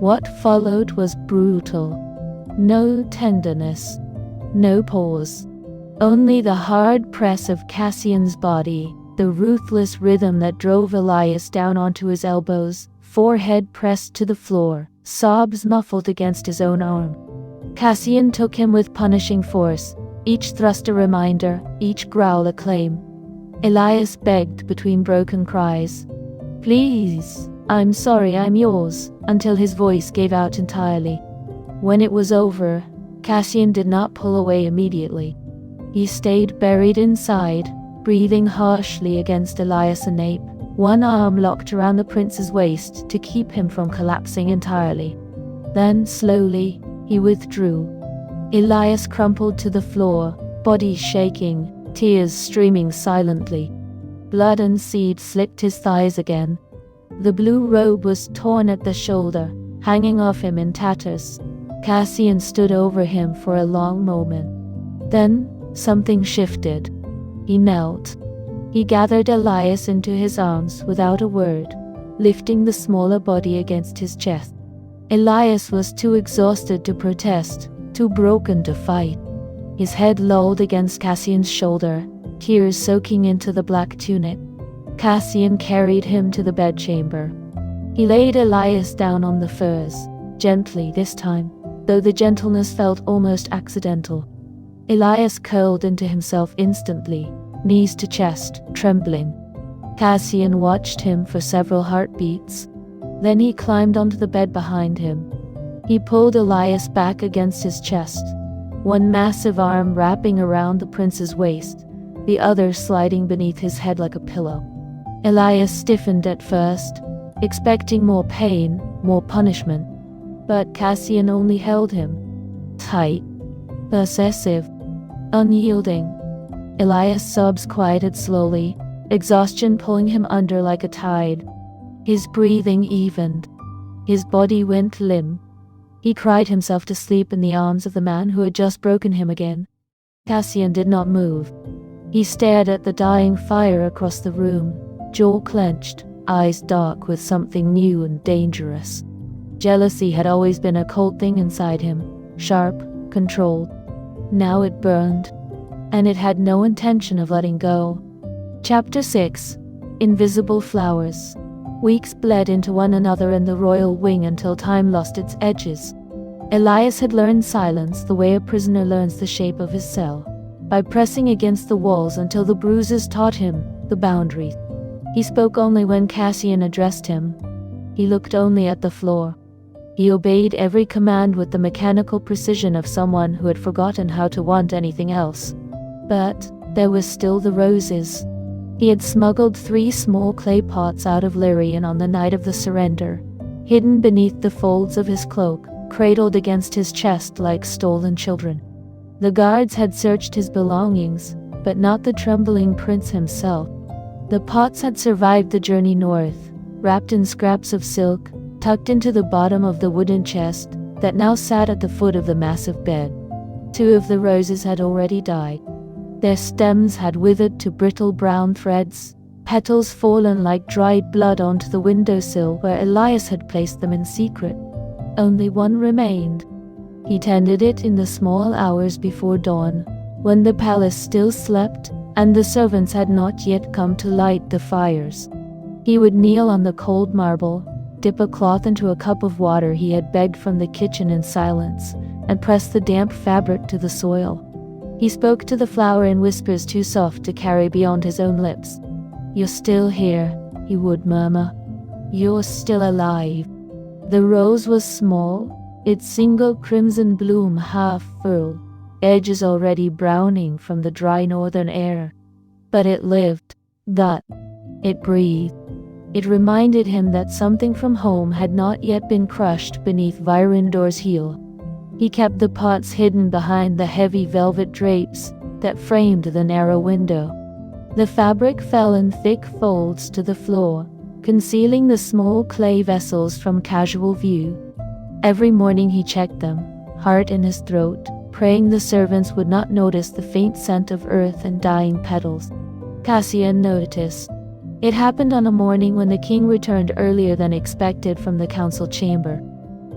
What followed was brutal. No tenderness, no pause. Only the hard press of Cassian's body, the ruthless rhythm that drove Elias down onto his elbows, forehead pressed to the floor, sobs muffled against his own arm. Cassian took him with punishing force, each thrust a reminder, each growl a claim. Elias begged between broken cries, "Please, I'm sorry, I'm yours," until his voice gave out entirely. When it was over, Cassian did not pull away immediately. He stayed buried inside, breathing harshly against Elias' nape, one arm locked around the prince's waist to keep him from collapsing entirely. Then, slowly, he withdrew. Elias crumpled to the floor, body shaking, tears streaming silently. Blood and seed slicked his thighs again. The blue robe was torn at the shoulder, hanging off him in tatters. Cassian stood over him for a long moment. Then, something shifted. He knelt. He gathered Elias into his arms without a word, lifting the smaller body against his chest. Elias was too exhausted to protest, too broken to fight. His head lolled against Cassian's shoulder, tears soaking into the black tunic. Cassian carried him to the bedchamber. He laid Elias down on the furs, gently this time, though the gentleness felt almost accidental. Elias curled into himself instantly, knees to chest, trembling. Cassian watched him for several heartbeats. Then he climbed onto the bed behind him. He pulled Elias back against his chest, one massive arm wrapping around the prince's waist, the other sliding beneath his head like a pillow. Elias stiffened at first, expecting more pain, more punishment. But Cassian only held him. Tight, possessive, unyielding. Elias' sobs quieted slowly, exhaustion pulling him under like a tide. His breathing evened. His body went limp. He cried himself to sleep in the arms of the man who had just broken him again. Cassian did not move. He stared at the dying fire across the room, jaw clenched, eyes dark with something new and dangerous. Jealousy had always been a cold thing inside him, sharp, controlled. Now it burned, and it had no intention of letting go. Chapter 6. Invisible Flowers. Weeks bled into one another in the royal wing until time lost its edges. Elias had learned silence the way a prisoner learns the shape of his cell, by pressing against the walls until the bruises taught him the boundaries. He spoke only when Cassian addressed him. He looked only at the floor. He obeyed every command with the mechanical precision of someone who had forgotten how to want anything else. But there were still the roses. He had smuggled 3 small clay pots out of Lyrian on the night of the surrender, hidden beneath the folds of his cloak, cradled against his chest like stolen children. The guards had searched his belongings, but not the trembling prince himself. The pots had survived the journey north, wrapped in scraps of silk, tucked into the bottom of the wooden chest that now sat at the foot of the massive bed. 2 of the roses had already died. Their stems had withered to brittle brown threads, petals fallen like dried blood onto the windowsill where Elias had placed them in secret. Only one remained. He tended it in the small hours before dawn, when the palace still slept and the servants had not yet come to light the fires. He would kneel on the cold marble, dip a cloth into a cup of water he had begged from the kitchen in silence, and press the damp fabric to the soil. He spoke to the flower in whispers too soft to carry beyond his own lips. "You're still here," he would murmur. "You're still alive." The rose was small, its single crimson bloom half furled, edges already browning from the dry northern air. But it lived. It breathed. It reminded him that something from home had not yet been crushed beneath Virindor's heel. He kept the pots hidden behind the heavy velvet drapes that framed the narrow window. The fabric fell in thick folds to the floor, concealing the small clay vessels from casual view. Every morning he checked them, heart in his throat, praying the servants would not notice the faint scent of earth and dying petals. Cassian noticed. It happened on a morning when the king returned earlier than expected from the council chamber.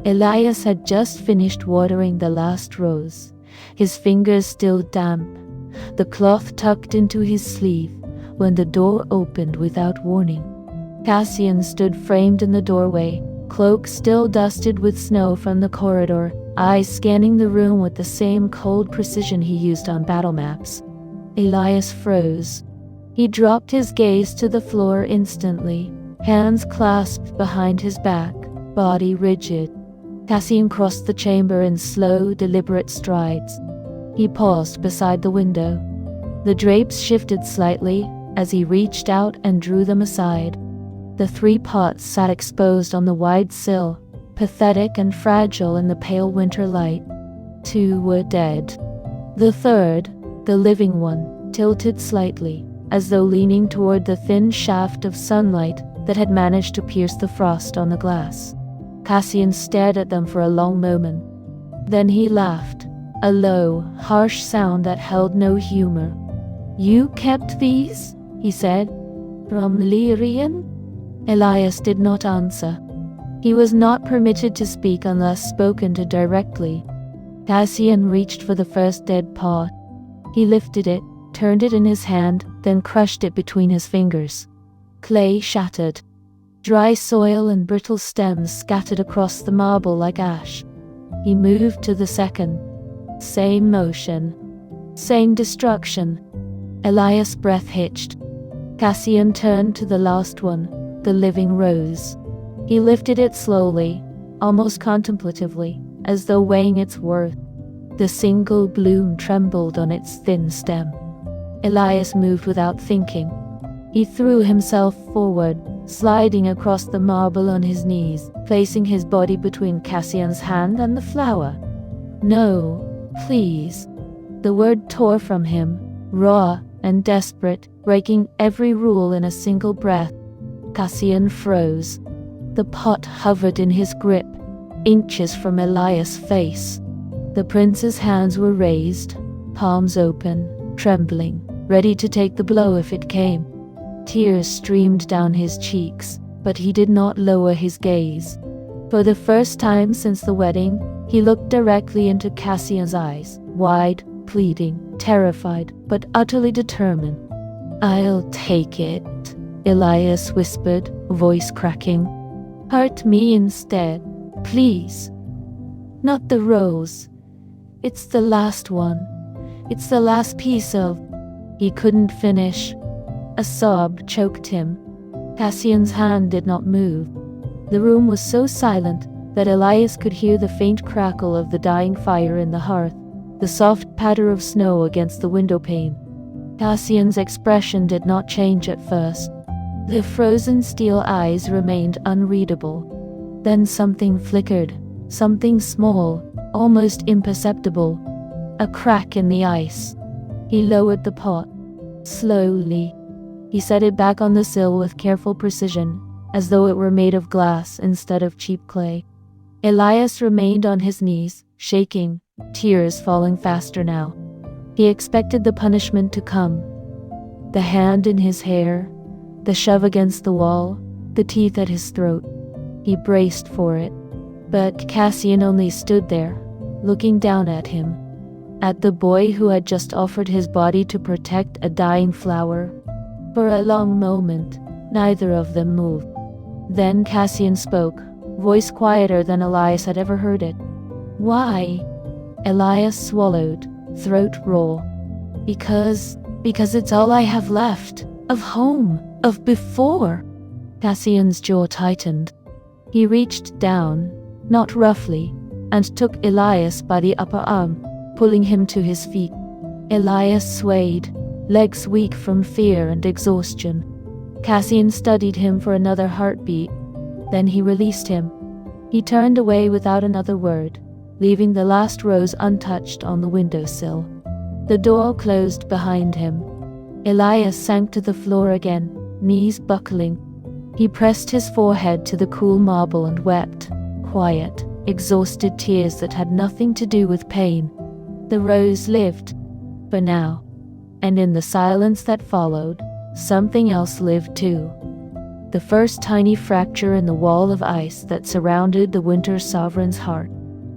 Elias had just finished watering the last rose, his fingers still damp, the cloth tucked into his sleeve, when the door opened without warning. Cassian stood framed in the doorway, cloak still dusted with snow from the corridor, eyes scanning the room with the same cold precision he used on battle maps. Elias froze. He dropped his gaze to the floor instantly, hands clasped behind his back, body rigid. Cassian crossed the chamber in slow, deliberate strides. He paused beside the window. The drapes shifted slightly as he reached out and drew them aside. The 3 pots sat exposed on the wide sill, pathetic and fragile in the pale winter light. 2 were dead. The third, the living one, tilted slightly, as though leaning toward the thin shaft of sunlight that had managed to pierce the frost on the glass. Cassian stared at them for a long moment. Then he laughed, a low, harsh sound that held no humor. "You kept these?" he said. "From Lyrian?" Elias did not answer. He was not permitted to speak unless spoken to directly. Cassian reached for the first dead pot. He lifted it, turned it in his hand, then crushed it between his fingers. Clay shattered. Dry soil and brittle stems scattered across the marble like ash. He moved to the second. Same motion. Same destruction. Elias' breath hitched. Cassian turned to the last one, the living rose. He lifted it slowly, almost contemplatively, as though weighing its worth. The single bloom trembled on its thin stem. Elias moved without thinking. He threw himself forward, sliding across the marble on his knees, placing his body between Cassian's hand and the flower. "No, please." The word tore from him, raw and desperate, breaking every rule in a single breath. Cassian froze. The pot hovered in his grip, inches from Elias' face. The prince's hands were raised, palms open, trembling, ready to take the blow if it came. Tears streamed down his cheeks, but he did not lower his gaze. For the first time since the wedding, he looked directly into Cassian's eyes, wide, pleading, terrified, but utterly determined. "I'll take it," Elias whispered, voice cracking. "Hurt me instead, please. Not the rose. It's the last one. It's the last piece of—" He couldn't finish. A sob choked him. Cassian's hand did not move. The room was so silent that Elias could hear the faint crackle of the dying fire in the hearth, the soft patter of snow against the window pane. Cassian's expression did not change at first. The frozen steel eyes remained unreadable. Then something flickered, something small, almost imperceptible. A crack in the ice. He lowered the pot. Slowly. He set it back on the sill with careful precision, as though it were made of glass instead of cheap clay. Elias remained on his knees, shaking, tears falling faster now. He expected the punishment to come. The hand in his hair, the shove against the wall, the teeth at his throat. He braced for it. But Cassian only stood there, looking down at him. At the boy who had just offered his body to protect a dying flower. For a long moment, neither of them moved. Then Cassian spoke, voice quieter than Elias had ever heard it. "Why?" Elias swallowed, throat raw. Because it's all I have left. Of home. Of before." Cassian's jaw tightened. He reached down, not roughly, and took Elias by the upper arm, pulling him to his feet. Elias swayed, legs weak from fear and exhaustion. Cassian studied him for another heartbeat. Then he released him. He turned away without another word, leaving the last rose untouched on the windowsill. The door closed behind him. Elias sank to the floor again, knees buckling. He pressed his forehead to the cool marble and wept, quiet, exhausted tears that had nothing to do with pain. The rose lived, for now. And in the silence that followed, something else lived too. The first tiny fracture in the wall of ice that surrounded the winter sovereign's heart.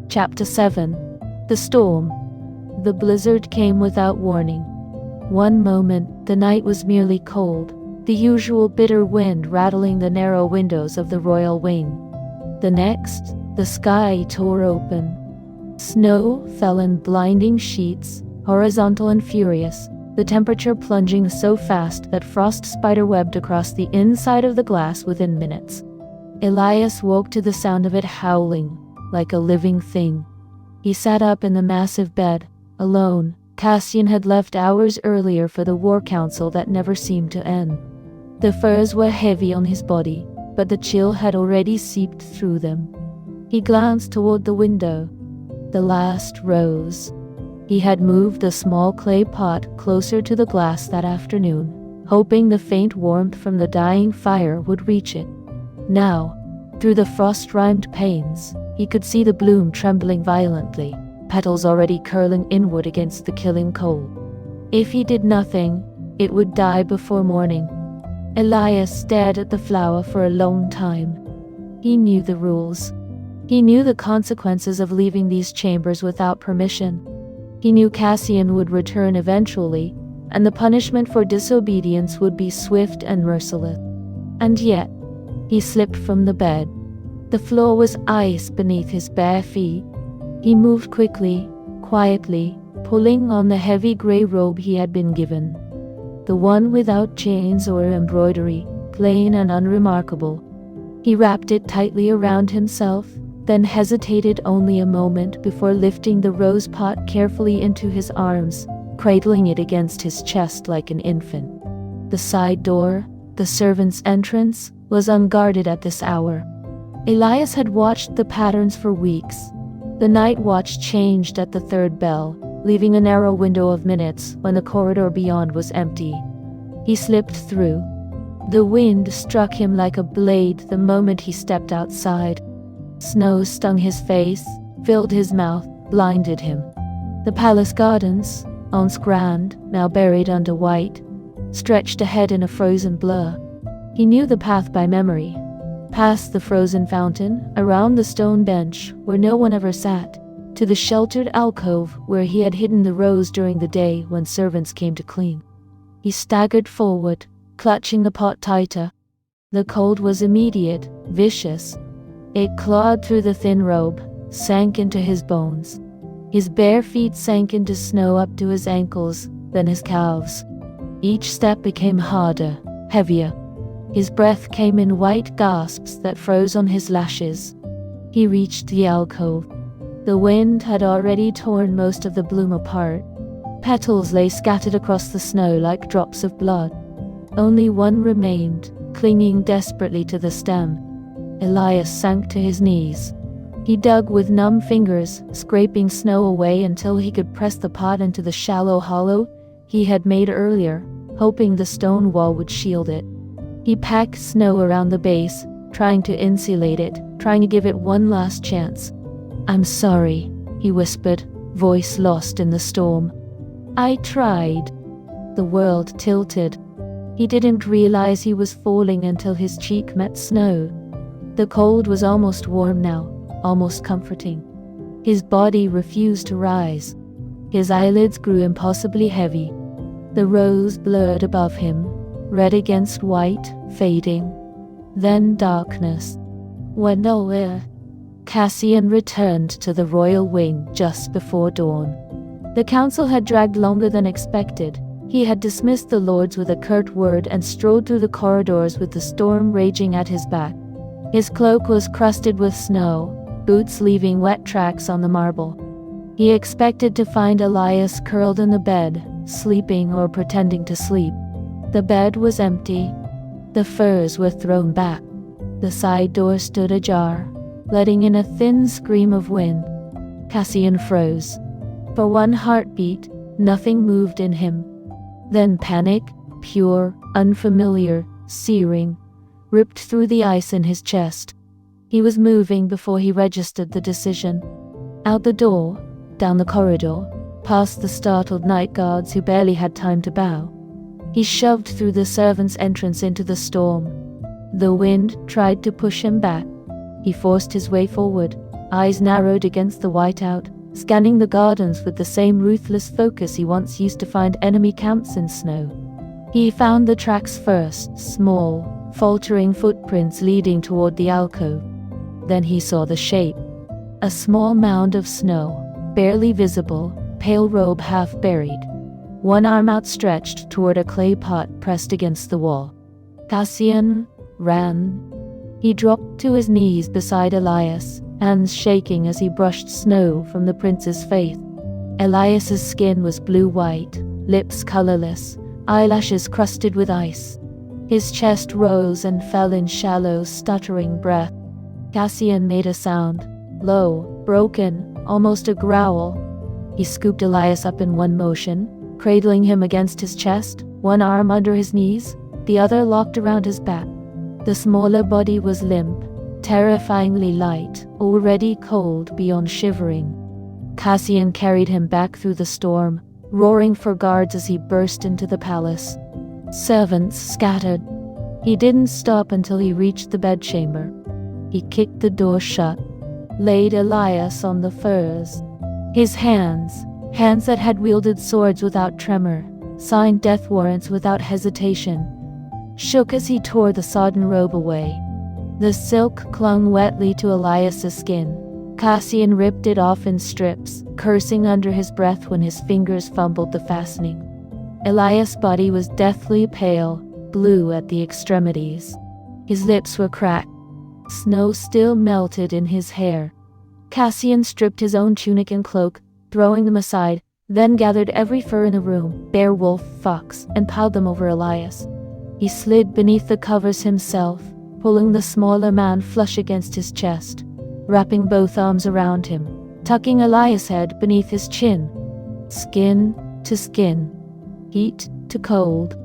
Chapter 7. The Storm. The blizzard came without warning. One moment, the night was merely cold, the usual bitter wind rattling the narrow windows of the royal wing. The next, the sky tore open. Snow fell in blinding sheets, horizontal and furious, the temperature plunging so fast that frost spiderwebbed across the inside of the glass within minutes. Elias woke to the sound of it howling, like a living thing. He sat up in the massive bed, alone. Cassian had left hours earlier for the war council that never seemed to end. The furs were heavy on his body, but the chill had already seeped through them. He glanced toward the window. The last rose. He had moved a small clay pot closer to the glass that afternoon, hoping the faint warmth from the dying fire would reach it. Now, through the frost-rimed panes, he could see the bloom trembling violently, petals already curling inward against the killing cold. If he did nothing, it would die before morning. Elias stared at the flower for a long time. He knew the rules. He knew the consequences of leaving these chambers without permission. He knew Cassian would return eventually, and the punishment for disobedience would be swift and merciless. And yet, he slipped from the bed. The floor was ice beneath his bare feet. He moved quickly, quietly, pulling on the heavy gray robe he had been given. The one without chains or embroidery, plain and unremarkable. He wrapped it tightly around himself, then hesitated only a moment before lifting the rose pot carefully into his arms, cradling it against his chest like an infant. The side door, the servants' entrance, was unguarded at this hour. Elias had watched the patterns for weeks. The night watch changed at the third bell, leaving a narrow window of minutes when the corridor beyond was empty. He slipped through. The wind struck him like a blade the moment he stepped outside. Snow stung his face, filled his mouth, blinded him. The palace gardens, once grand, now buried under white, stretched ahead in a frozen blur. He knew the path by memory. Past the frozen fountain, around the stone bench where no one ever sat, to the sheltered alcove where he had hidden the rose during the day when servants came to clean. He staggered forward, clutching the pot tighter. The cold was immediate, vicious. It clawed through the thin robe, sank into his bones. His bare feet sank into snow up to his ankles, then his calves. Each step became harder, heavier. His breath came in white gasps that froze on his lashes. He reached the alcove. The wind had already torn most of the bloom apart. Petals lay scattered across the snow like drops of blood. Only one remained, clinging desperately to the stem. Elias sank to his knees. He dug with numb fingers, scraping snow away until he could press the pot into the shallow hollow he had made earlier, hoping the stone wall would shield it. He packed snow around the base, trying to insulate it, trying to give it one last chance. "I'm sorry," he whispered, voice lost in the storm. "I tried." The world tilted. He didn't realize he was falling until his cheek met snow. The cold was almost warm now, almost comforting. His body refused to rise. His eyelids grew impossibly heavy. The rose blurred above him, red against white, fading. Then darkness. Went nowhere. Cassian returned to the royal wing just before dawn. The council had dragged longer than expected. He had dismissed the lords with a curt word and strode through the corridors with the storm raging at his back. His cloak was crusted with snow, boots leaving wet tracks on the marble. He expected to find Elias curled in the bed, sleeping or pretending to sleep. The bed was empty. The furs were thrown back. The side door stood ajar, letting in a thin scream of wind. Cassian froze. For one heartbeat, nothing moved in him. Then panic, pure, unfamiliar, searing, ripped through the ice in his chest. He was moving before he registered the decision. Out the door, down the corridor, past the startled night guards who barely had time to bow. He shoved through the servants' entrance into the storm. The wind tried to push him back. He forced his way forward, eyes narrowed against the whiteout, scanning the gardens with the same ruthless focus he once used to find enemy camps in snow. He found the tracks first, small, faltering footprints leading toward the alcove. Then he saw the shape. A small mound of snow, barely visible, pale robe half buried. One arm outstretched toward a clay pot pressed against the wall. Cassian ran. He dropped to his knees beside Elias, hands shaking as he brushed snow from the prince's face. Elias's skin was blue-white, lips colorless, eyelashes crusted with ice. His chest rose and fell in shallow, stuttering breath. Cassian made a sound, low, broken, almost a growl. He scooped Elias up in one motion, cradling him against his chest, one arm under his knees, the other locked around his back. The smaller body was limp, terrifyingly light, already cold beyond shivering. Cassian carried him back through the storm, roaring for guards as he burst into the palace. Servants scattered. He didn't stop until he reached the bedchamber. He kicked the door shut, laid Elias on the furs. His hands that had wielded swords without tremor, signed death warrants without hesitation, shook as he tore the sodden robe away. The silk clung wetly to Elias's skin. Cassian ripped it off in strips, cursing under his breath when his fingers fumbled the fastening. Elias' body was deathly pale, blue at the extremities. His lips were cracked. Snow still melted in his hair. Cassian stripped his own tunic and cloak, throwing them aside, then gathered every fur in the room, bear, wolf, fox, and piled them over Elias. He slid beneath the covers himself, pulling the smaller man flush against his chest, wrapping both arms around him, tucking Elias' head beneath his chin. Skin to skin, heat to cold.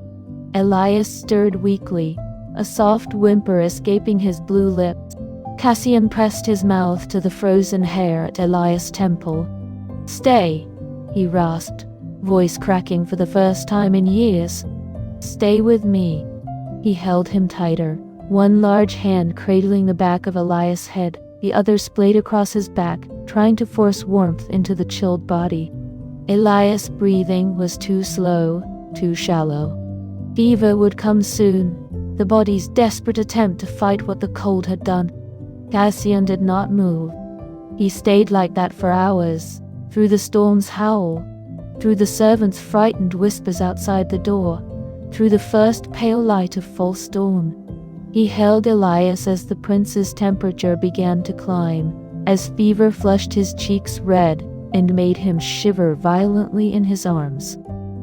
Elias stirred weakly, a soft whimper escaping his blue lips. Cassian pressed his mouth to the frozen hair at Elias' temple. "Stay," he rasped, voice cracking for the first time in years. "Stay with me." He held him tighter, one large hand cradling the back of Elias' head, the other splayed across his back, trying to force warmth into the chilled body. Elias' breathing was too slow, too shallow. Fever would come soon, the body's desperate attempt to fight what the cold had done. Cassian did not move. He stayed like that for hours, through the storm's howl, through the servants' frightened whispers outside the door, through the first pale light of false dawn. He held Elias as the prince's temperature began to climb, as fever flushed his cheeks red and made him shiver violently in his arms.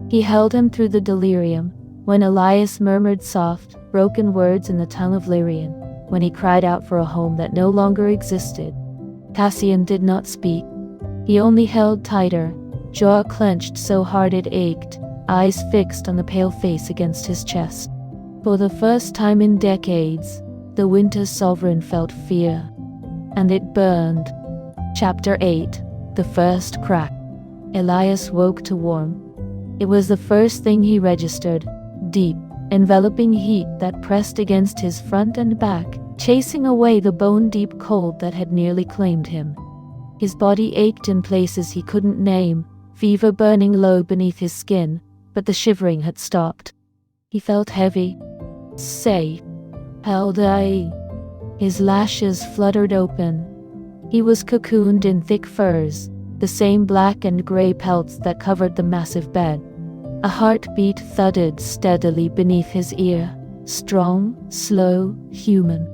He held him through the delirium, when Elias murmured soft, broken words in the tongue of Lyrian, when he cried out for a home that no longer existed. Cassian did not speak. He only held tighter, jaw clenched so hard it ached, eyes fixed on the pale face against his chest. For the first time in decades, the Winter Sovereign felt fear. And it burned. Chapter 8. The First Crack. Elias woke to warmth. It was the first thing he registered, deep, enveloping heat that pressed against his front and back, chasing away the bone-deep cold that had nearly claimed him. His body ached in places he couldn't name, fever burning low beneath his skin, but the shivering had stopped. He felt heavy, safe, held high. His lashes fluttered open. He was cocooned in thick furs, the same black and gray pelts that covered the massive bed. A heartbeat thudded steadily beneath his ear, strong, slow, human.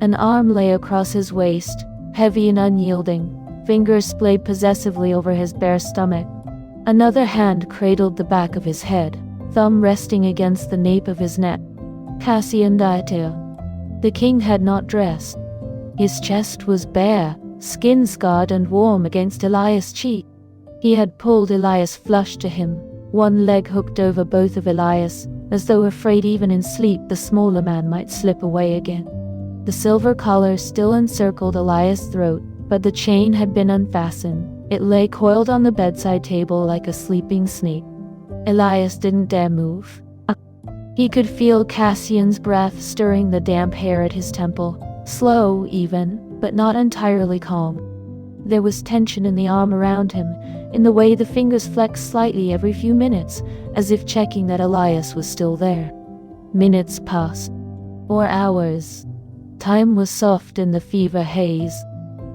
An arm lay across his waist, heavy and unyielding, fingers splayed possessively over his bare stomach. Another hand cradled the back of his head, thumb resting against the nape of his neck. Cassian Dieter. The king had not dressed. His chest was bare, skin scarred and warm against Elias' cheek. He had pulled Elias flush to him, one leg hooked over both of Elias, as though afraid even in sleep the smaller man might slip away again. The silver collar still encircled Elias' throat, but the chain had been unfastened. It lay coiled on the bedside table like a sleeping snake. Elias didn't dare move. He could feel Cassian's breath stirring the damp hair at his temple, slow even, but not entirely calm. There was tension in the arm around him, in the way the fingers flexed slightly every few minutes, as if checking that Elias was still there. Minutes passed, or hours. Time was soft in the fever haze.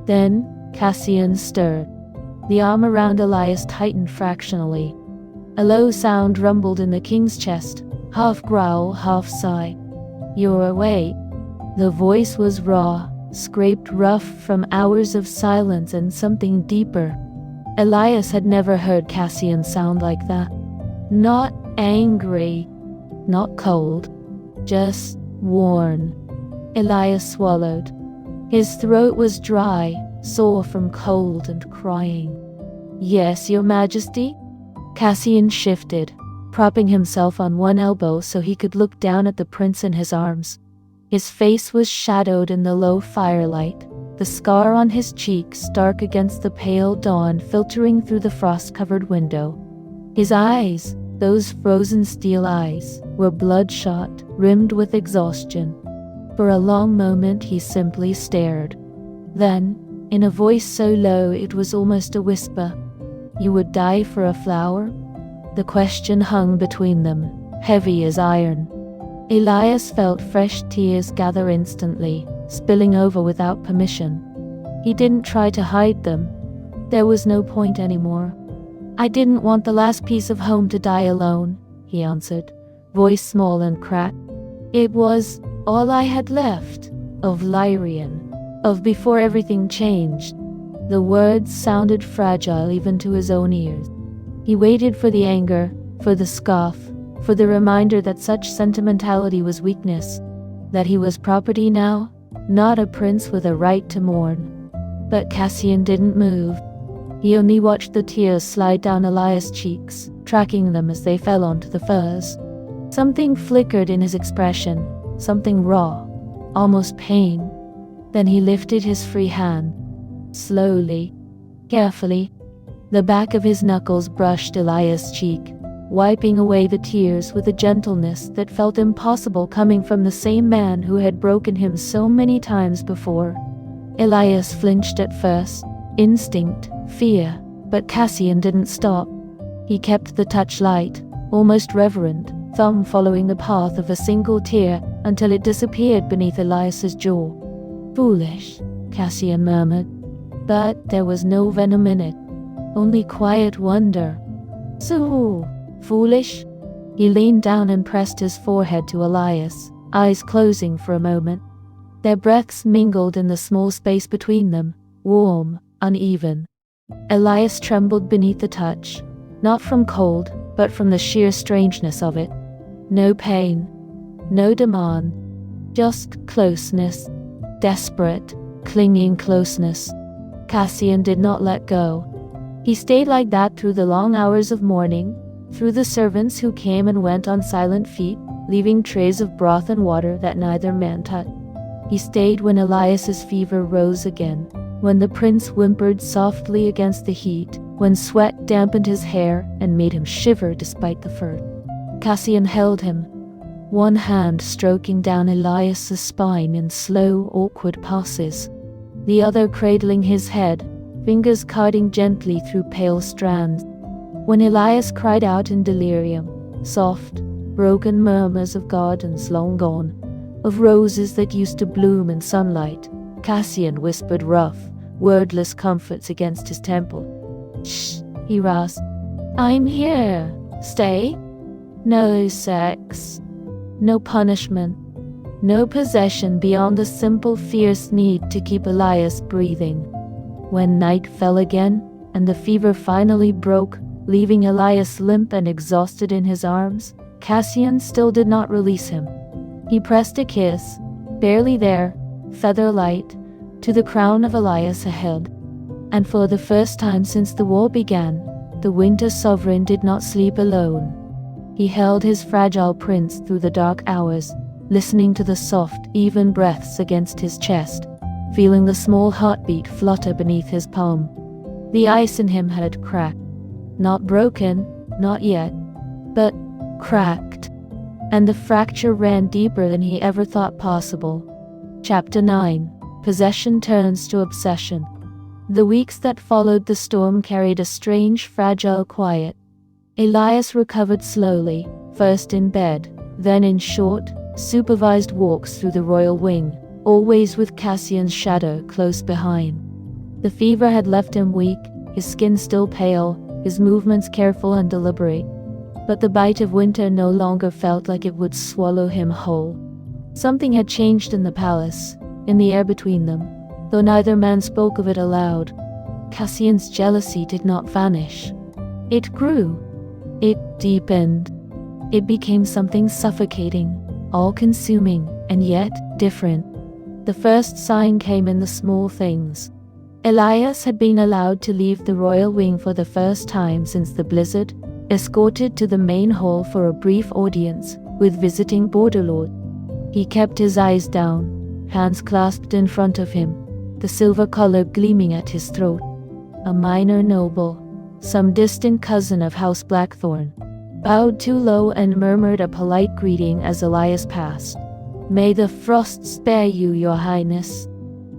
Then Cassian stirred. The arm around Elias tightened fractionally. A low sound rumbled in the king's chest, half growl, half sigh. "You're awake." The voice was raw, scraped rough from hours of silence and something deeper. Elias had never heard Cassian sound like that. Not angry, not cold, just worn. Elias swallowed. His throat was dry, sore from cold and crying. "Yes, Your Majesty?" Cassian shifted, propping himself on one elbow so he could look down at the prince in his arms. His face was shadowed in the low firelight, the scar on his cheek stark against the pale dawn filtering through the frost-covered window. His eyes, those frozen steel eyes, were bloodshot, rimmed with exhaustion. For a long moment he simply stared. Then, in a voice so low it was almost a whisper, "You would die for a flower?" The question hung between them, heavy as iron. Elias felt fresh tears gather instantly, spilling over without permission. He didn't try to hide them. There was no point anymore. "I didn't want the last piece of home to die alone," he answered, voice small and cracked. "It was all I had left, of Lyrian, of before everything changed." The words sounded fragile even to his own ears. He waited for the anger, for the scoff, for the reminder that such sentimentality was weakness, that he was property now, not a prince with a right to mourn. But Cassian didn't move. He only watched the tears slide down Elias' cheeks, tracking them as they fell onto the furs. Something flickered in his expression, something raw, almost pain. Then he lifted his free hand. Slowly, carefully, the back of his knuckles brushed Elias' cheek, wiping away the tears with a gentleness that felt impossible coming from the same man who had broken him so many times before. Elias flinched at first, instinct, fear, but Cassian didn't stop. He kept the touch light, almost reverent, thumb following the path of a single tear until it disappeared beneath Elias's jaw. "Foolish," Cassian murmured. But there was no venom in it, only quiet wonder. "So, foolish?" He leaned down and pressed his forehead to Elias, eyes closing for a moment. Their breaths mingled in the small space between them, warm, uneven. Elias trembled beneath the touch, not from cold, but from the sheer strangeness of it. No pain, no demand, just closeness, desperate, clinging closeness. Cassian did not let go. He stayed like that through the long hours of mourning, through the servants who came and went on silent feet, leaving trays of broth and water that neither man touched. He stayed when Elias's fever rose again, when the prince whimpered softly against the heat, when sweat dampened his hair and made him shiver despite the fur. Cassian held him, one hand stroking down Elias's spine in slow, awkward passes, the other cradling his head, fingers cutting gently through pale strands. When Elias cried out in delirium, soft, broken murmurs of gardens long gone, of roses that used to bloom in sunlight, Cassian whispered rough, wordless comforts against his temple. "Shh," he rasped. "I'm here. Stay. No sex. No punishment. No possession beyond the simple fierce need to keep Elias breathing." When night fell again, and the fever finally broke, leaving Elias limp and exhausted in his arms, Cassian still did not release him. He pressed a kiss, barely there, feather light, to the crown of Elias' head. And for the first time since the war began, the Winter Sovereign did not sleep alone. He held his fragile prince through the dark hours, listening to the soft, even breaths against his chest, feeling the small heartbeat flutter beneath his palm. The ice in him had cracked. Not broken, not yet, but cracked. And the fracture ran deeper than he ever thought possible. Chapter 9. Possession turns to obsession. The weeks that followed the storm carried a strange, fragile quiet. Elias recovered slowly, first in bed, then in short, supervised walks through the royal wing, always with Cassian's shadow close behind. The fever had left him weak, his skin still pale, his movements careful and deliberate. But the bite of winter no longer felt like it would swallow him whole. Something had changed in the palace, in the air between them, though neither man spoke of it aloud. Cassian's jealousy did not vanish. It grew. It deepened. It became something suffocating, all-consuming, and yet different. The first sign came in the small things. Elias had been allowed to leave the royal wing for the first time since the blizzard, escorted to the main hall for a brief audience with visiting borderlord. He kept his eyes down, hands clasped in front of him, the silver collar gleaming at his throat. A minor noble, some distant cousin of House Blackthorn, bowed too low and murmured a polite greeting as Elias passed. "May the frost spare you, your highness."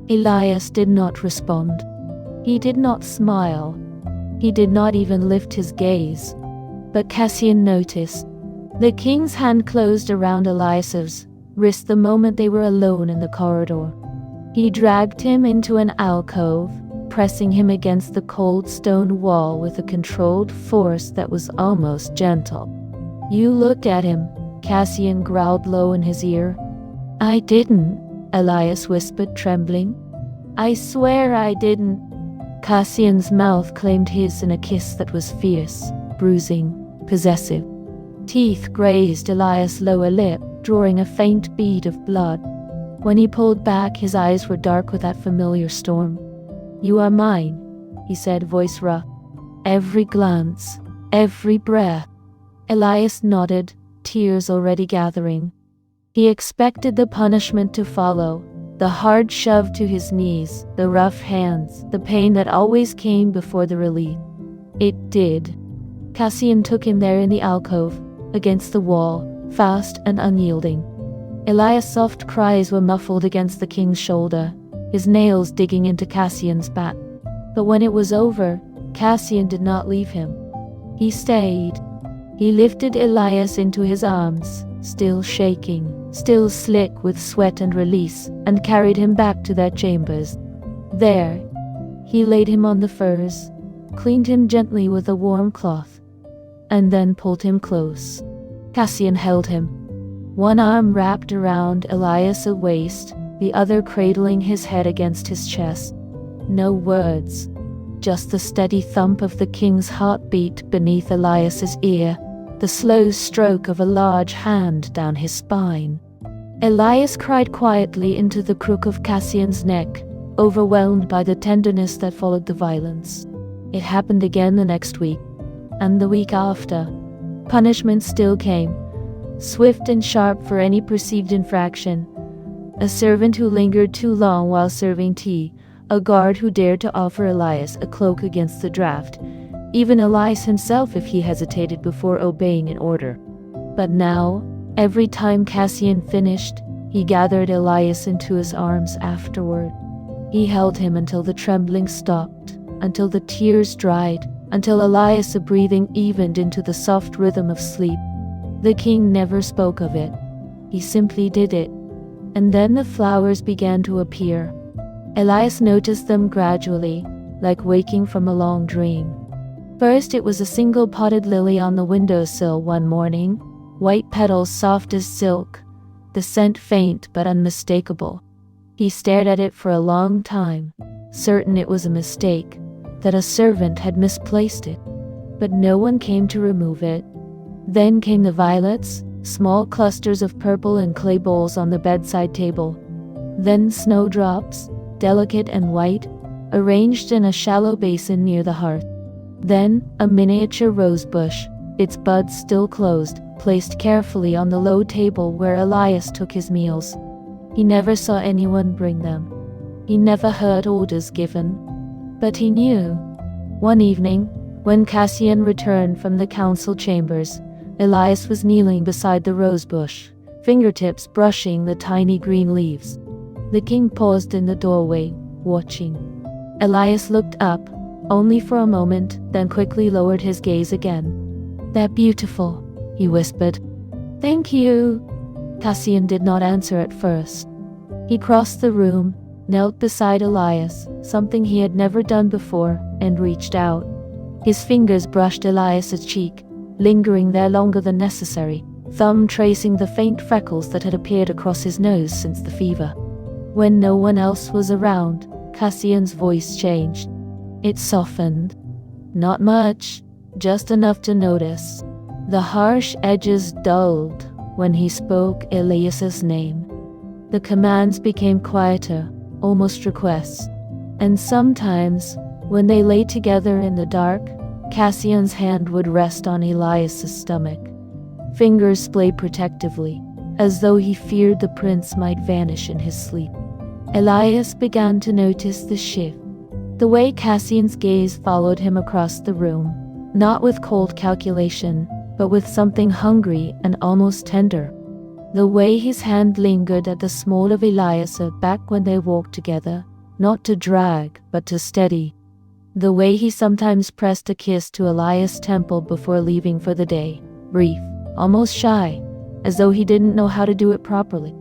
Elias did not respond. He did not smile. He did not even lift his gaze. But Cassian noticed. The king's hand closed around Elias's wrist the moment they were alone in the corridor. He dragged him into an alcove, pressing him against the cold stone wall with a controlled force that was almost gentle. "You looked at him," Cassian growled low in his ear. "I didn't," Elias whispered, trembling. "I swear I didn't." Cassian's mouth claimed his in a kiss that was fierce, bruising, possessive. Teeth grazed Elias' lower lip, drawing a faint bead of blood. When he pulled back, his eyes were dark with that familiar storm. "You are mine," he said, voice rough. "Every glance, every breath." Elias nodded, tears already gathering. He expected the punishment to follow, the hard shove to his knees, the rough hands, the pain that always came before the relief. It did. Cassian took him there in the alcove, against the wall, fast and unyielding. Elias' soft cries were muffled against the king's shoulder, his nails digging into Cassian's back. But when it was over, Cassian did not leave him. He stayed. He lifted Elias into his arms, still shaking, still slick with sweat and release, and carried him back to their chambers. There, he laid him on the furs, cleaned him gently with a warm cloth, and then pulled him close. Cassian held him, one arm wrapped around Elias' waist, the other cradling his head against his chest. No words, just the steady thump of the king's heartbeat beneath Elias' ear, the slow stroke of a large hand down his spine. Elias cried quietly into the crook of Cassian's neck, overwhelmed by the tenderness that followed the violence. It happened again the next week, and the week after. Punishment still came, swift and sharp for any perceived infraction. A servant who lingered too long while serving tea, a guard who dared to offer Elias a cloak against the draft, even Elias himself if he hesitated before obeying an order. But now, every time Cassian finished, he gathered Elias into his arms afterward. He held him until the trembling stopped, until the tears dried, until Elias' breathing evened into the soft rhythm of sleep. The king never spoke of it. He simply did it. And then the flowers began to appear. Elias noticed them gradually, like waking from a long dream. First, it was a single potted lily on the windowsill one morning, white petals soft as silk, the scent faint but unmistakable. He stared at it for a long time, certain it was a mistake, that a servant had misplaced it. But no one came to remove it. Then came the violets, small clusters of purple in clay bowls on the bedside table. Then snowdrops, delicate and white, arranged in a shallow basin near the hearth. Then a miniature rose bush, its buds still closed, placed carefully on the low table where Elias took his meals. He never saw anyone bring them. He never heard orders given. But he knew. One evening, when Cassian returned from the council chambers, Elias was kneeling beside the rose bush, fingertips brushing the tiny green leaves. The king paused in the doorway, watching. Elias looked up, only for a moment, then quickly lowered his gaze again. "They're beautiful," he whispered. "Thank you." Cassian did not answer at first. He crossed the room, knelt beside Elias, something he had never done before, and reached out. His fingers brushed Elias's cheek, lingering there longer than necessary, thumb tracing the faint freckles that had appeared across his nose since the fever. When no one else was around, Cassian's voice changed. It softened. Not much, just enough to notice. The harsh edges dulled when he spoke Elias's name. The commands became quieter, almost requests. And sometimes, when they lay together in the dark, Cassian's hand would rest on Elias's stomach. Fingers played protectively, as though he feared the prince might vanish in his sleep. Elias began to notice the shift. The way Cassian's gaze followed him across the room, not with cold calculation, but with something hungry and almost tender. The way his hand lingered at the small of Elias' back when they walked together, not to drag, but to steady. The way he sometimes pressed a kiss to Elias' temple before leaving for the day, brief, almost shy, as though he didn't know how to do it properly.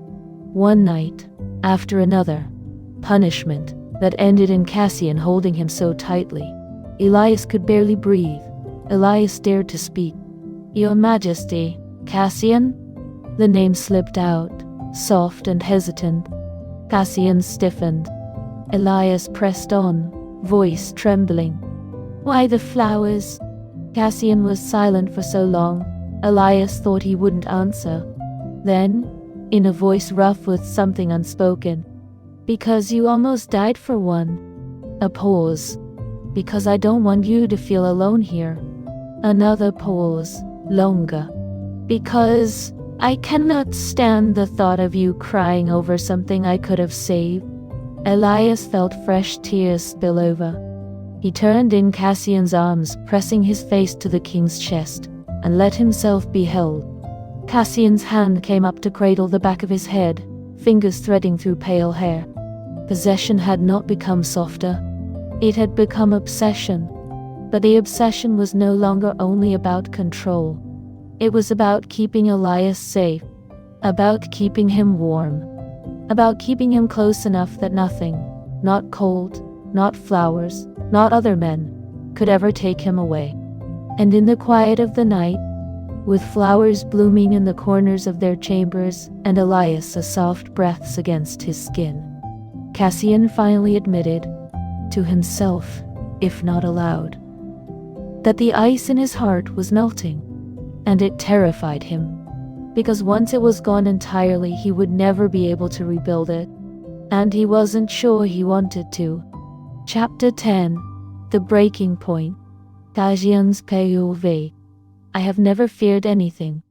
One night, after another, punishment that ended in Cassian holding him so tightly. Elias could barely breathe. Elias dared to speak. "Your Majesty, Cassian?" The name slipped out, soft and hesitant. Cassian stiffened. Elias pressed on, voice trembling. "Why the flowers?" Cassian was silent for so long, Elias thought he wouldn't answer. Then, in a voice rough with something unspoken, "Because you almost died for one." A pause. "Because I don't want you to feel alone here." Another pause, longer. "Because I cannot stand the thought of you crying over something I could have saved." Elias felt fresh tears spill over. He turned in Cassian's arms, pressing his face to the king's chest, and let himself be held. Cassian's hand came up to cradle the back of his head, fingers threading through pale hair. Possession had not become softer. It had become obsession. But the obsession was no longer only about control. It was about keeping Elias safe, about keeping him warm, about keeping him close enough that nothing, not cold, not flowers, not other men, could ever take him away. And in the quiet of the night, with flowers blooming in the corners of their chambers and Elias' soft breaths against his skin, Cassian finally admitted, to himself, if not aloud, that the ice in his heart was melting, and it terrified him, because once it was gone entirely he would never be able to rebuild it, and he wasn't sure he wanted to. Chapter 10. The Breaking Point. Cassian's POV. I have never feared anything.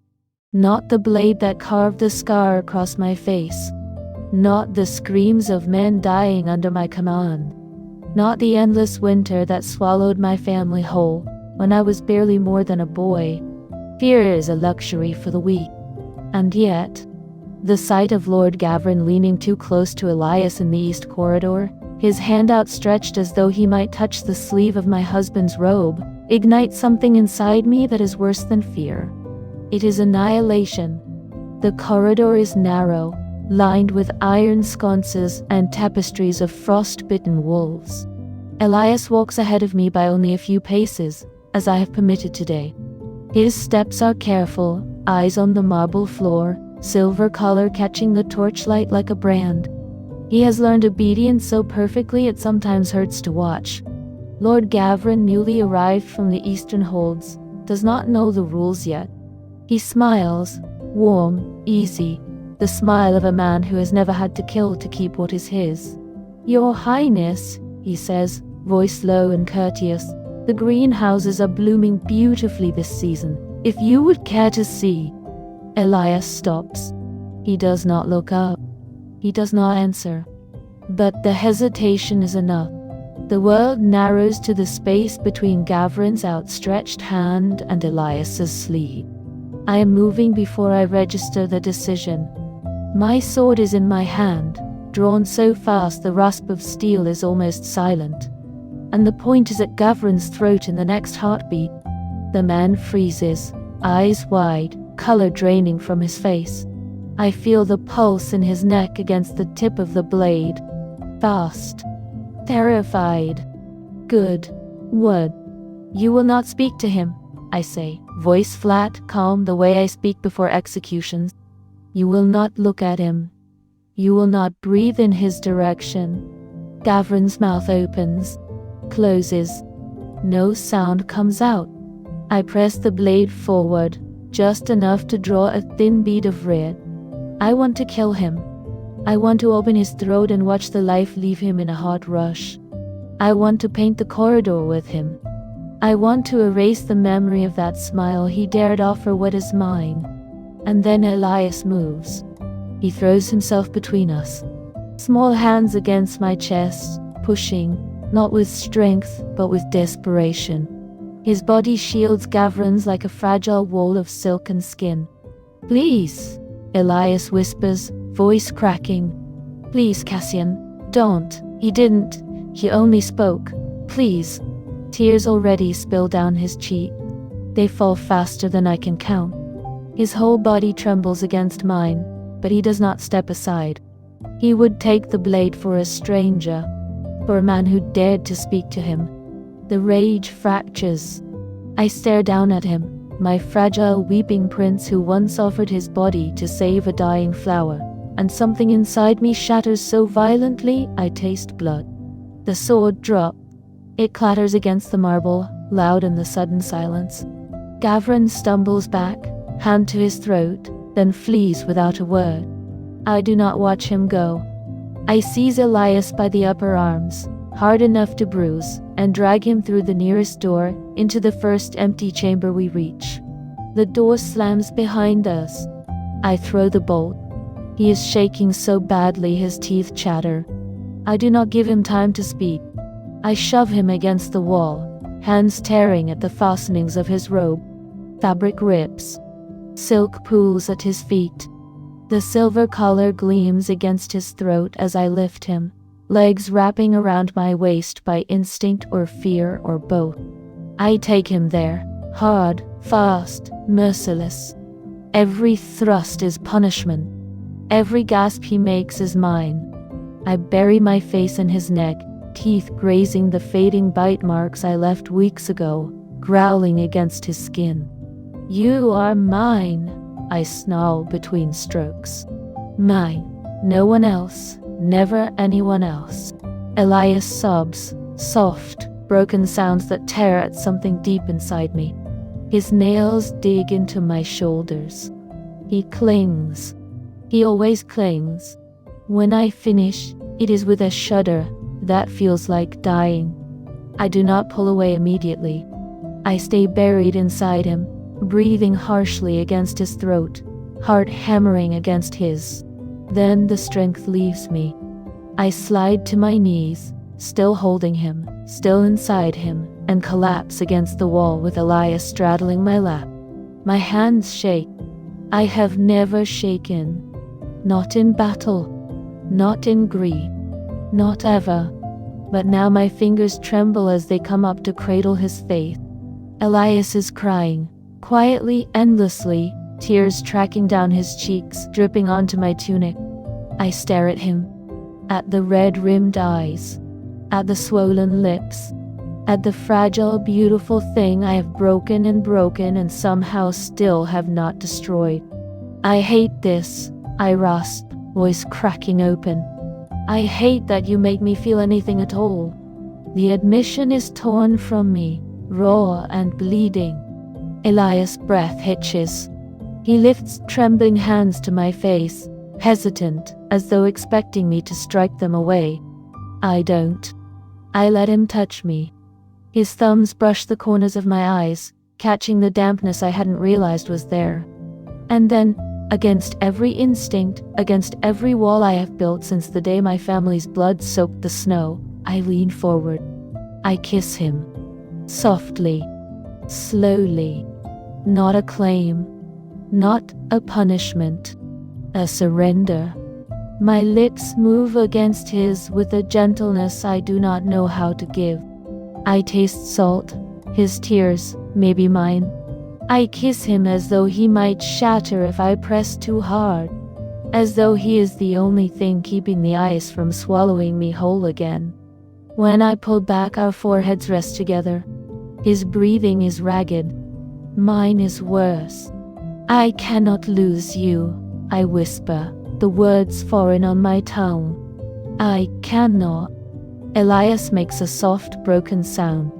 Not the blade that carved the scar across my face. Not the screams of men dying under my command. Not the endless winter that swallowed my family whole when I was barely more than a boy. Fear is a luxury for the weak. And yet, the sight of Lord Gavrin leaning too close to Elias in the East Corridor, his hand outstretched as though he might touch the sleeve of my husband's robe, ignites something inside me that is worse than fear. It is annihilation. The corridor is narrow, lined with iron sconces and tapestries of frost-bitten wolves. Elias walks ahead of me by only a few paces, as I have permitted today. His steps are careful, eyes on the marble floor, silver collar catching the torchlight like a brand. He has learned obedience so perfectly it sometimes hurts to watch. Lord Gavrin, newly arrived from the Eastern Holds, does not know the rules yet. He smiles, warm, easy, the smile of a man who has never had to kill to keep what is his. "Your Highness," he says, voice low and courteous, "the greenhouses are blooming beautifully this season. If you would care to see." Elias stops. He does not look up. He does not answer. But the hesitation is enough. The world narrows to the space between Gavrin's outstretched hand and Elias's sleeve. I am moving before I register the decision. My sword is in my hand, drawn so fast the rasp of steel is almost silent. And the point is at Gavrin's throat in the next heartbeat. The man freezes, eyes wide, color draining from his face. I feel the pulse in his neck against the tip of the blade. Fast. Terrified. Good. What? "You will not speak to him," I say, voice flat, calm, the way I speak before executions. "You will not look at him. You will not breathe in his direction." Gavrin's mouth opens, closes. No sound comes out. I press the blade forward, just enough to draw a thin bead of red. I want to kill him. I want to open his throat and watch the life leave him in a hot rush. I want to paint the corridor with him. I want to erase the memory of that smile he dared offer what is mine. And then Elias moves. He throws himself between us. Small hands against my chest, pushing, not with strength, but with desperation. His body shields Gavrin's like a fragile wall of silk and skin. "Please," Elias whispers, voice cracking. "Please, Cassian, don't. He didn't. He only spoke. Please." Tears already spill down his cheek. They fall faster than I can count. His whole body trembles against mine, but he does not step aside. He would take the blade for a stranger, for a man who dared to speak to him. The rage fractures. I stare down at him, my fragile weeping prince who once offered his body to save a dying flower, and something inside me shatters so violently I taste blood. The sword drops. It clatters against the marble, loud in the sudden silence. Gavrin stumbles back, hand to his throat, then flees without a word. I do not watch him go. I seize Elias by the upper arms, hard enough to bruise, and drag him through the nearest door, into the first empty chamber we reach. The door slams behind us. I throw the bolt. He is shaking so badly his teeth chatter. I do not give him time to speak. I shove him against the wall, hands tearing at the fastenings of his robe. Fabric rips. Silk pools at his feet. The silver collar gleams against his throat as I lift him, legs wrapping around my waist by instinct or fear or both. I take him there, hard, fast, merciless. Every thrust is punishment. Every gasp he makes is mine. I bury my face in his neck, teeth grazing the fading bite marks I left weeks ago, growling against his skin. "You are mine," I snarl between strokes. "Mine. No one else. Never anyone else." Elias sobs, soft, broken sounds that tear at something deep inside me. His nails dig into my shoulders. He clings. He always clings. When I finish, it is with a shudder that feels like dying. I do not pull away immediately. I stay buried inside him, breathing harshly against his throat, heart hammering against his. Then the strength leaves me. I slide to my knees, still holding him, still inside him, and collapse against the wall with Elias straddling my lap. My hands shake. I have never shaken. Not in battle. Not in grief. Not ever. but now my fingers tremble as they come up to cradle his face. Elias is crying, quietly, endlessly, tears tracking down his cheeks, dripping onto my tunic. I stare at him, at the red-rimmed eyes, at the swollen lips, at the fragile, beautiful thing I have broken and somehow still have not destroyed. I hate this, I rasp, voice cracking open. I hate that you make me feel anything at all. The admission is torn from me, raw and bleeding. Elias' breath hitches. He lifts trembling hands to my face, hesitant, as though expecting me to strike them away. I don't. I let him touch me. His thumbs brush the corners of my eyes, catching the dampness I hadn't realized was there. And then, against every instinct, against every wall I have built since the day my family's blood soaked the snow, I lean forward. I kiss him. Softly. Slowly. Not a claim. Not a punishment. A surrender. My lips move against his with a gentleness I do not know how to give. I taste salt, his tears, maybe mine. I kiss him as though he might shatter if I press too hard, as though he is the only thing keeping the ice from swallowing me whole again. When I pull back, our foreheads rest together. His breathing is ragged. Mine is worse. I cannot lose you, I whisper, the words foreign on my tongue. I cannot. Elias makes a soft, broken sound.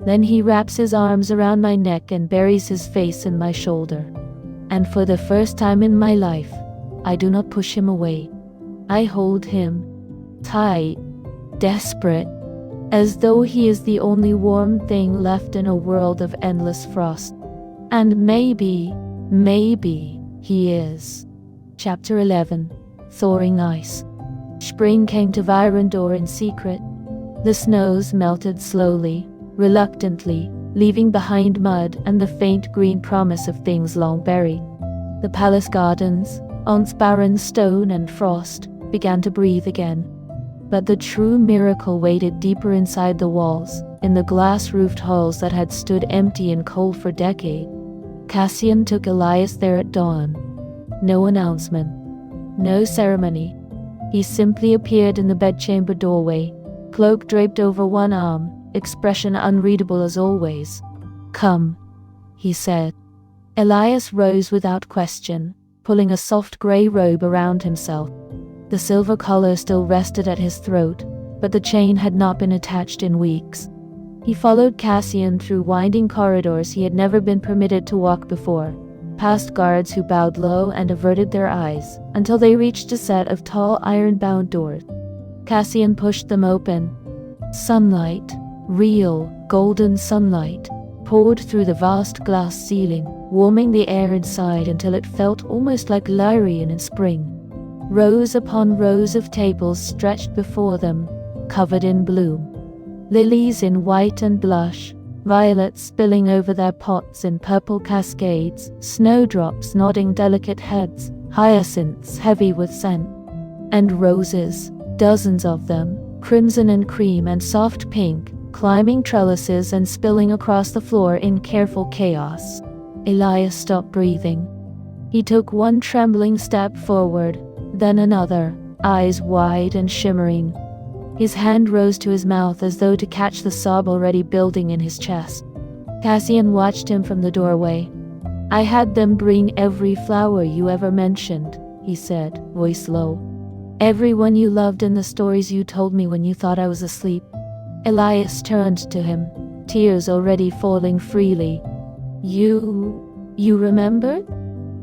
Then he wraps his arms around my neck and buries his face in my shoulder. And for the first time in my life, I do not push him away. I hold him, tight, desperate, as though he is the only warm thing left in a world of endless frost. And maybe he is. Chapter 11. Thawing Ice. Spring came to Virendor in secret. The snows melted slowly, reluctantly, leaving behind mud and the faint green promise of things long buried. The palace gardens, once barren stone and frost, began to breathe again. But the true miracle waited deeper inside the walls, in the glass-roofed halls that had stood empty and cold for decades. Cassian took Elias there at dawn. No announcement. No ceremony. He simply appeared in the bedchamber doorway, cloak draped over one arm, expression unreadable as always. "Come," he said. Elias rose without question, pulling a soft grey robe around himself. The silver collar still rested at his throat, but the chain had not been attached in weeks. He followed Cassian through winding corridors he had never been permitted to walk before, past guards who bowed low and averted their eyes, until they reached a set of tall iron-bound doors. Cassian pushed them open. Sunlight, real, golden sunlight, poured through the vast glass ceiling, warming the air inside until it felt almost like Lyrian in spring. Rows upon rows of tables stretched before them, covered in bloom. Lilies in white and blush, violets spilling over their pots in purple cascades, snowdrops nodding delicate heads, hyacinths heavy with scent, and roses, dozens of them, crimson and cream and soft pink, climbing trellises and spilling across the floor in careful chaos. Elias stopped breathing. He took one trembling step forward, then another, eyes wide and shimmering. His hand rose to his mouth as though to catch the sob already building in his chest. Cassian watched him from the doorway. "I had them bring every flower you ever mentioned," he said, voice low. "Everyone you loved and the stories you told me when you thought I was asleep." Elias turned to him, tears already falling freely. You remembered?"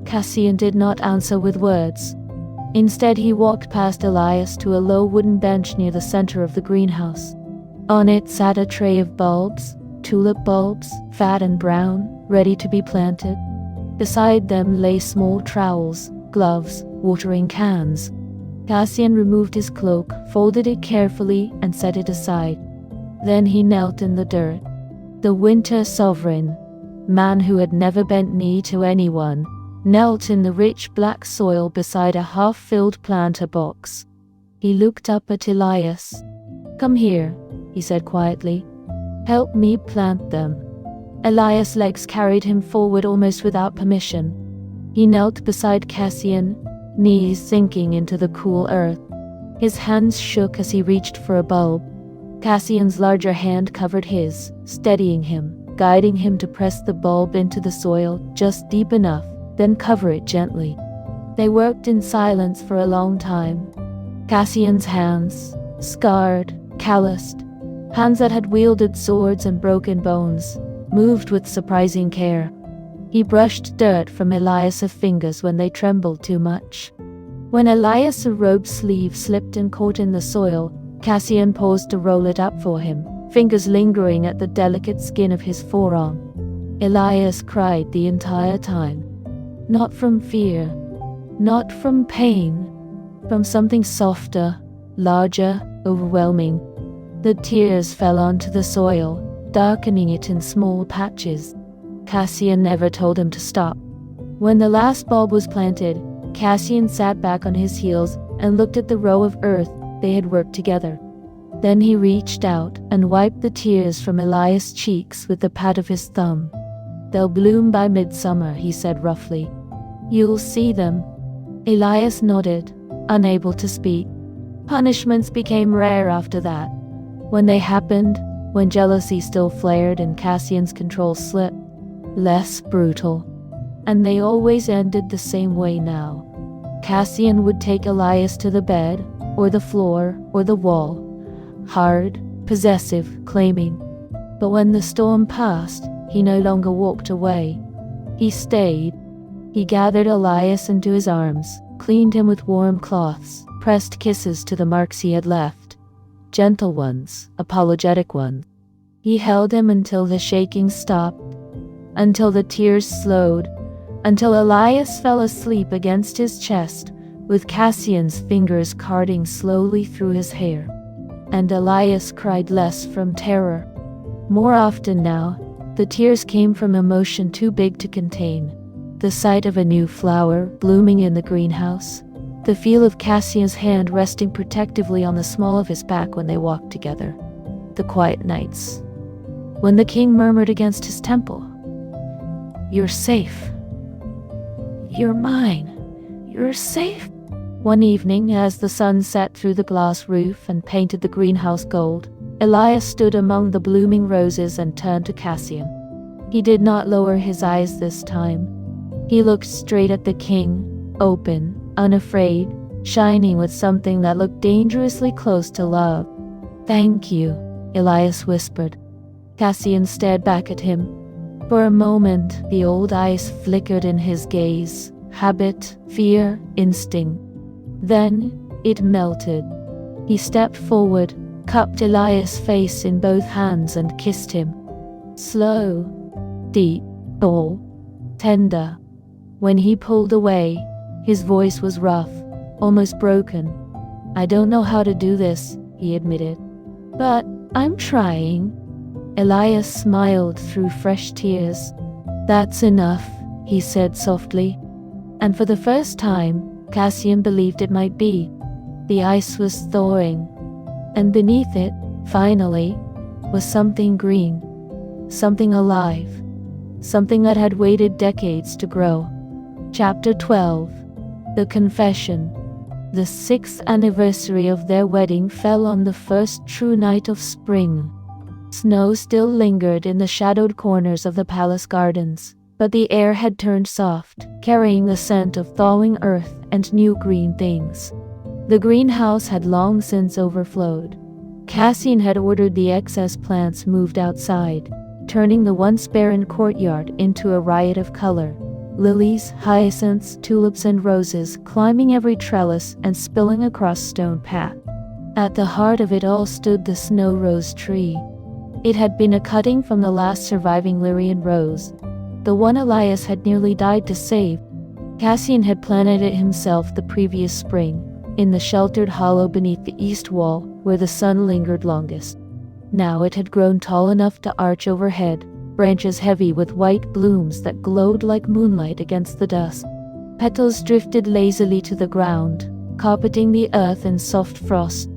Cassian did not answer with words. Instead, he walked past Elias to a low wooden bench near the center of the greenhouse. On it sat a tray of bulbs, tulip bulbs, fat and brown, ready to be planted. Beside them lay small trowels, gloves, watering cans. Cassian removed his cloak, folded it carefully, and set it aside. Then he knelt in the dirt. The winter sovereign, man who had never bent knee to anyone, knelt in the rich black soil beside a half-filled planter box. He looked up at Elias. "Come here," he said quietly. "Help me plant them." Elias' legs carried him forward almost without permission. He knelt beside Cassian, knees sinking into the cool earth. His hands shook as he reached for a bulb. Cassian's larger hand covered his, steadying him, guiding him to press the bulb into the soil just deep enough, then cover it gently. They worked in silence for a long time. Cassian's hands, scarred, calloused, hands that had wielded swords and broken bones, moved with surprising care. He brushed dirt from Elias' fingers when they trembled too much. When Elias' robe sleeve slipped and caught in the soil, Cassian paused to roll it up for him, fingers lingering at the delicate skin of his forearm. Elias cried the entire time. Not from fear, not from pain, from something softer, larger, overwhelming. The tears fell onto the soil, darkening it in small patches. Cassian never told him to stop. When the last bulb was planted, Cassian sat back on his heels and looked at the row of earth they had worked together. Then he reached out and wiped the tears from Elias' cheeks with the pat of his thumb. "They'll bloom by midsummer," he said roughly. "You'll see them." Elias nodded, unable to speak. Punishments became rare after that. When they happened, when jealousy still flared and Cassian's control slipped, less brutal. And they always ended the same way now. Cassian would take Elias to the bed, or the floor, or the wall. Hard, possessive, claiming. But when the storm passed, he no longer walked away. He stayed. He gathered Elias into his arms, cleaned him with warm cloths, pressed kisses to the marks he had left. Gentle ones, apologetic ones. He held him until the shaking stopped, until the tears slowed, until Elias fell asleep against his chest, with Cassian's fingers carding slowly through his hair. And Elias cried less from terror. More often now, the tears came from emotion too big to contain. The sight of a new flower blooming in the greenhouse, the feel of Cassian's hand resting protectively on the small of his back when they walked together, the quiet nights, when the king murmured against his temple, "You're safe. You're mine. You're safe." One evening, as the sun set through the glass roof and painted the greenhouse gold, Elias stood among the blooming roses and turned to Cassian. He did not lower his eyes this time. He looked straight at the king, open, unafraid, shining with something that looked dangerously close to love. "Thank you," Elias whispered. Cassian stared back at him. For a moment, the old ice flickered in his gaze. Habit, fear, instinct. Then, it melted. He stepped forward, cupped Elias' face in both hands and kissed him. Slow, deep, tall, tender. When he pulled away, his voice was rough, almost broken. "I don't know how to do this," he admitted. "But I'm trying." Elias smiled through fresh tears. "That's enough," he said softly. And for the first time, Cassian believed it might be. The ice was thawing, and beneath it, finally, was something green, something alive, something that had waited decades to grow. Chapter 12. The Confession. The 6th anniversary of their wedding fell on the first true night of spring. Snow still lingered in the shadowed corners of the palace gardens, but the air had turned soft, carrying the scent of thawing earth and new green things. The greenhouse had long since overflowed. Cassian had ordered the excess plants moved outside, turning the once barren courtyard into a riot of color. Lilies, hyacinths, tulips, and roses climbing every trellis and spilling across stone path. At the heart of it all stood the snow rose tree. It had been a cutting from the last surviving Lyrian rose, the one Elias had nearly died to save. Cassian had planted it himself the previous spring, in the sheltered hollow beneath the east wall where the sun lingered longest. Now it had grown tall enough to arch overhead, branches heavy with white blooms that glowed like moonlight against the dusk. Petals drifted lazily to the ground, carpeting the earth in soft frost.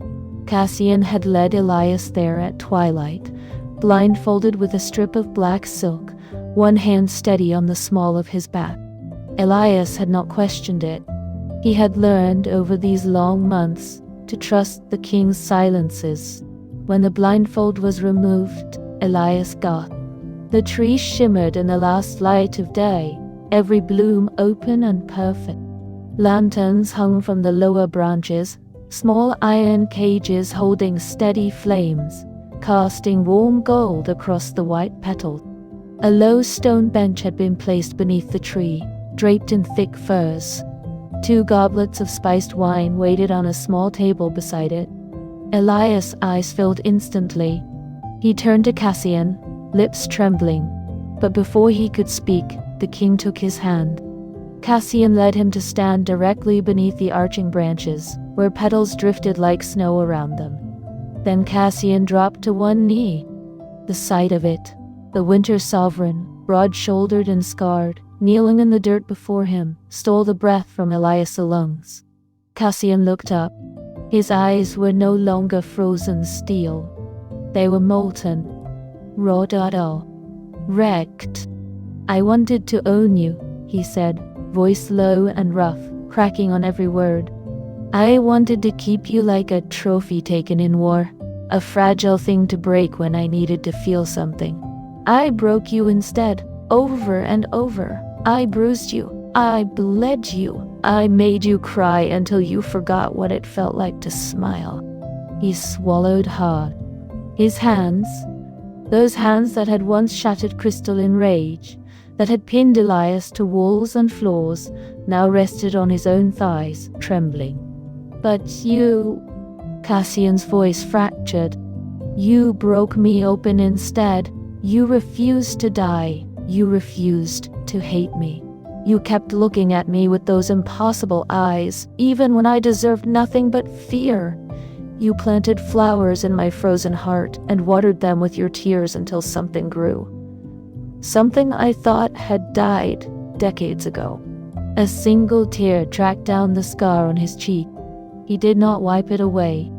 Cassian had led Elias there at twilight, blindfolded with a strip of black silk, one hand steady on the small of his back. Elias had not questioned it. He had learned over these long months to trust the king's silences. When the blindfold was removed, Elias gasped. The tree shimmered in the last light of day, every bloom open and perfect. Lanterns hung from the lower branches, small iron cages holding steady flames, casting warm gold across the white petals. A low stone bench had been placed beneath the tree, draped in thick furs. 2 goblets of spiced wine waited on a small table beside it. Elias' eyes filled instantly. He turned to Cassian, lips trembling, but before he could speak, the king took his hand. Cassian led him to stand directly beneath the arching branches, where petals drifted like snow around them. Then Cassian dropped to one knee. The sight of it, the winter sovereign, broad-shouldered and scarred, kneeling in the dirt before him, stole the breath from Elias' lungs. Cassian looked up. His eyes were no longer frozen steel. They were molten, raw, wrecked. "I wanted to own you," he said, voice low and rough, cracking on every word. "I wanted to keep you like a trophy taken in war, a fragile thing to break when I needed to feel something. I broke you instead, over and over. I bruised you. I bled you. I made you cry until you forgot what it felt like to smile." He swallowed hard. His hands, those hands that had once shattered crystal in rage, that had pinned Elias to walls and floors, now rested on his own thighs, trembling. "But you," Cassian's voice fractured, "you broke me open instead. You refused to die. You refused to hate me. You kept looking at me with those impossible eyes, even when I deserved nothing but fear. You planted flowers in my frozen heart and watered them with your tears until something grew. Something I thought had died decades ago." A single tear tracked down the scar on his cheek. He did not wipe it away.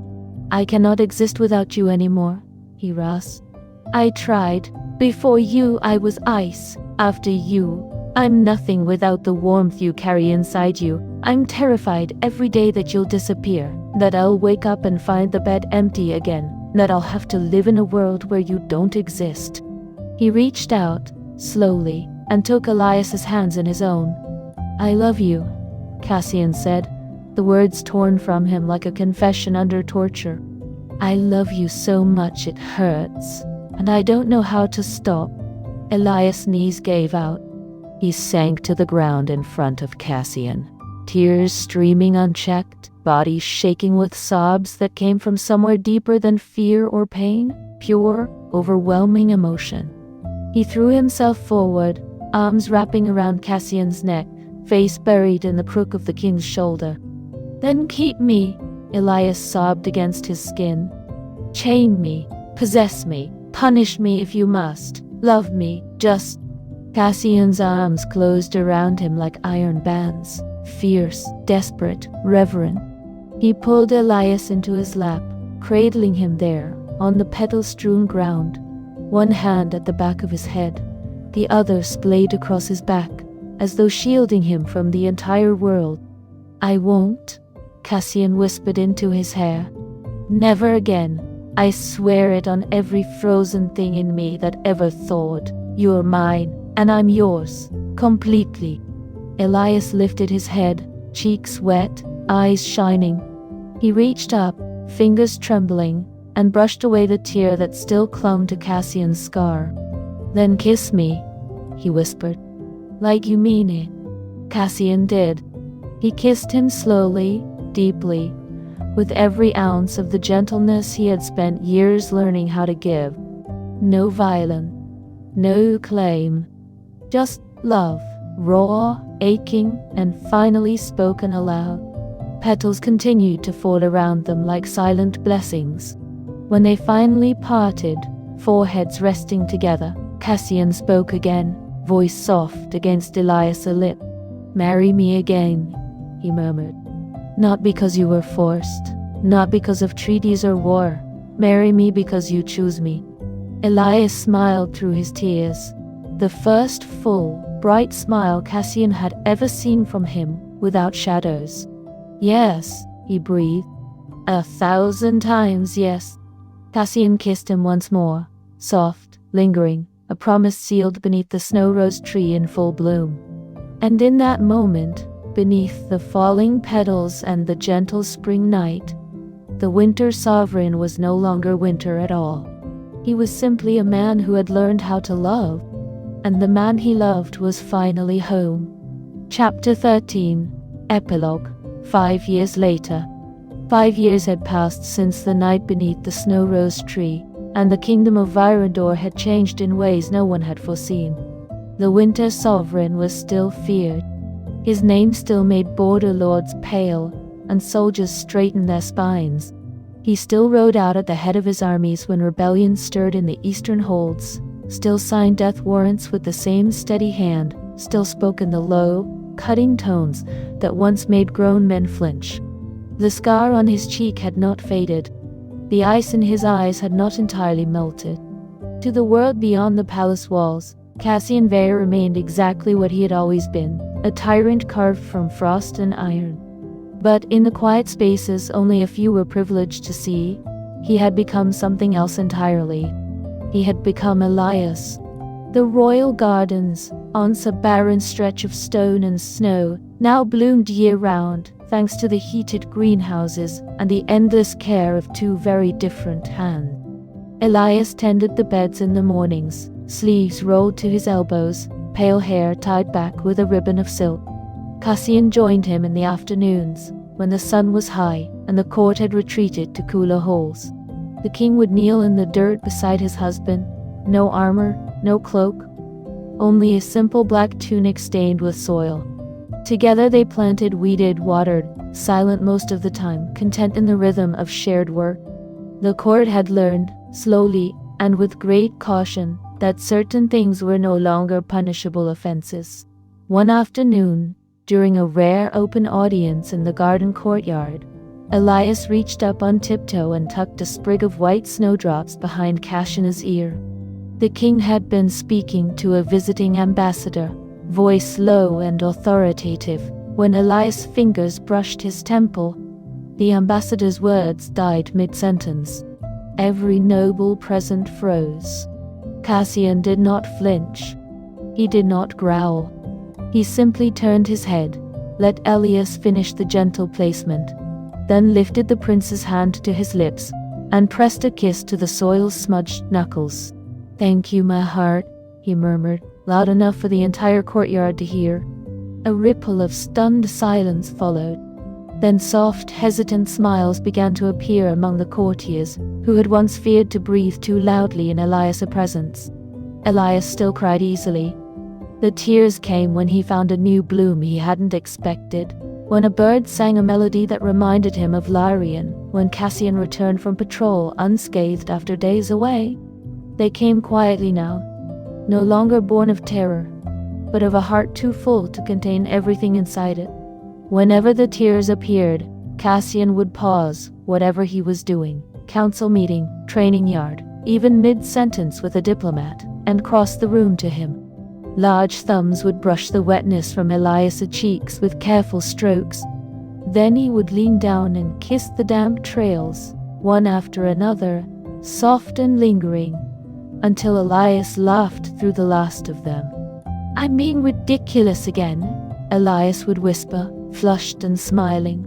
"I cannot exist without you anymore," he rasped. "I tried. Before you, I was ice. After you, I'm nothing without the warmth you carry inside you. I'm terrified every day that you'll disappear, that I'll wake up and find the bed empty again, that I'll have to live in a world where you don't exist." He reached out, slowly, and took Elias's hands in his own. "I love you," Cassian said, the words torn from him like a confession under torture. "I love you so much it hurts, and I don't know how to stop." Elias' knees gave out. He sank to the ground in front of Cassian, tears streaming unchecked, body shaking with sobs that came from somewhere deeper than fear or pain, pure, overwhelming emotion. He threw himself forward, arms wrapping around Cassian's neck, face buried in the crook of the king's shoulder. "Then keep me," Elias sobbed against his skin. "Chain me, possess me, punish me if you must. Love me, just..." Cassian's arms closed around him like iron bands, fierce, desperate, reverent. He pulled Elias into his lap, cradling him there, on the petal-strewn ground, one hand at the back of his head, the other splayed across his back, as though shielding him from the entire world. "I won't," Cassian whispered into his hair. "Never again. I swear it on every frozen thing in me that ever thawed. You're mine, and I'm yours, completely." Elias lifted his head, cheeks wet, eyes shining. He reached up, fingers trembling, and brushed away the tear that still clung to Cassian's scar. "Then kiss me," he whispered. "Like you mean it." Cassian did. He kissed him slowly, deeply, with every ounce of the gentleness he had spent years learning how to give. No violence, no claim, just love, raw, aching, and finally spoken aloud. Petals continued to fall around them like silent blessings. When they finally parted, foreheads resting together, Cassian spoke again, voice soft against Elias' lip. "Marry me again," he murmured. "Not because you were forced, not because of treaties or war. Marry me because you choose me." Elias smiled through his tears. The first full, bright smile Cassian had ever seen from him, without shadows. "Yes," he breathed. 1,000 times yes." Cassian kissed him once more, soft, lingering, a promise sealed beneath the snow rose tree in full bloom. And in that moment, beneath the falling petals and the gentle spring night, the winter sovereign was no longer winter at all. He was simply a man who had learned how to love, and the man he loved was finally home. Chapter 13. Epilogue. 5 years later. 5 years had passed since the night beneath the snow rose tree, and the kingdom of Virador had changed in ways no one had foreseen. The winter sovereign was still feared. His name still made border lords pale, and soldiers straighten their spines. He still rode out at the head of his armies when rebellion stirred in the eastern holds, still signed death warrants with the same steady hand, still spoke in the low, cutting tones that once made grown men flinch. The scar on his cheek had not faded. The ice in his eyes had not entirely melted. To the world beyond the palace walls, Cassian Vey remained exactly what he had always been, a tyrant carved from frost and iron. But in the quiet spaces only a few were privileged to see, he had become something else entirely. He had become Elias. The royal gardens, once a barren stretch of stone and snow, now bloomed year-round, thanks to the heated greenhouses and the endless care of two very different hands. Elias tended the beds in the mornings, sleeves rolled to his elbows, pale hair tied back with a ribbon of silk. Cassian joined him in the afternoons, when the sun was high and the court had retreated to cooler halls. The king would kneel in the dirt beside his husband, no armor, no cloak, only a simple black tunic stained with soil. Together they planted, weeded, watered, silent most of the time, content in the rhythm of shared work. The court had learned, slowly and with great caution, that certain things were no longer punishable offenses. One afternoon, during a rare open audience in the garden courtyard, Elias reached up on tiptoe and tucked a sprig of white snowdrops behind Cassian's ear. The king had been speaking to a visiting ambassador, voice low and authoritative. When Elias' fingers brushed his temple, the ambassador's words died mid-sentence. Every noble present froze. Cassian did not flinch. He did not growl. He simply turned his head, let Elias finish the gentle placement, then lifted the prince's hand to his lips and pressed a kiss to the soil-smudged knuckles. "Thank you, my heart," he murmured, loud enough for the entire courtyard to hear. A ripple of stunned silence followed. Then soft, hesitant smiles began to appear among the courtiers, who had once feared to breathe too loudly in Elias' presence. Elias still cried easily. The tears came when he found a new bloom he hadn't expected, when a bird sang a melody that reminded him of Larian, when Cassian returned from patrol unscathed after days away. They came quietly now, no longer born of terror, but of a heart too full to contain everything inside it. Whenever the tears appeared, Cassian would pause, whatever he was doing, council meeting, training yard, even mid-sentence with a diplomat, and cross the room to him. Large thumbs would brush the wetness from Elias' cheeks with careful strokes. Then he would lean down and kiss the damp trails, one after another, soft and lingering, until Elias laughed through the last of them. "I'm being ridiculous again," Elias would whisper, flushed and smiling.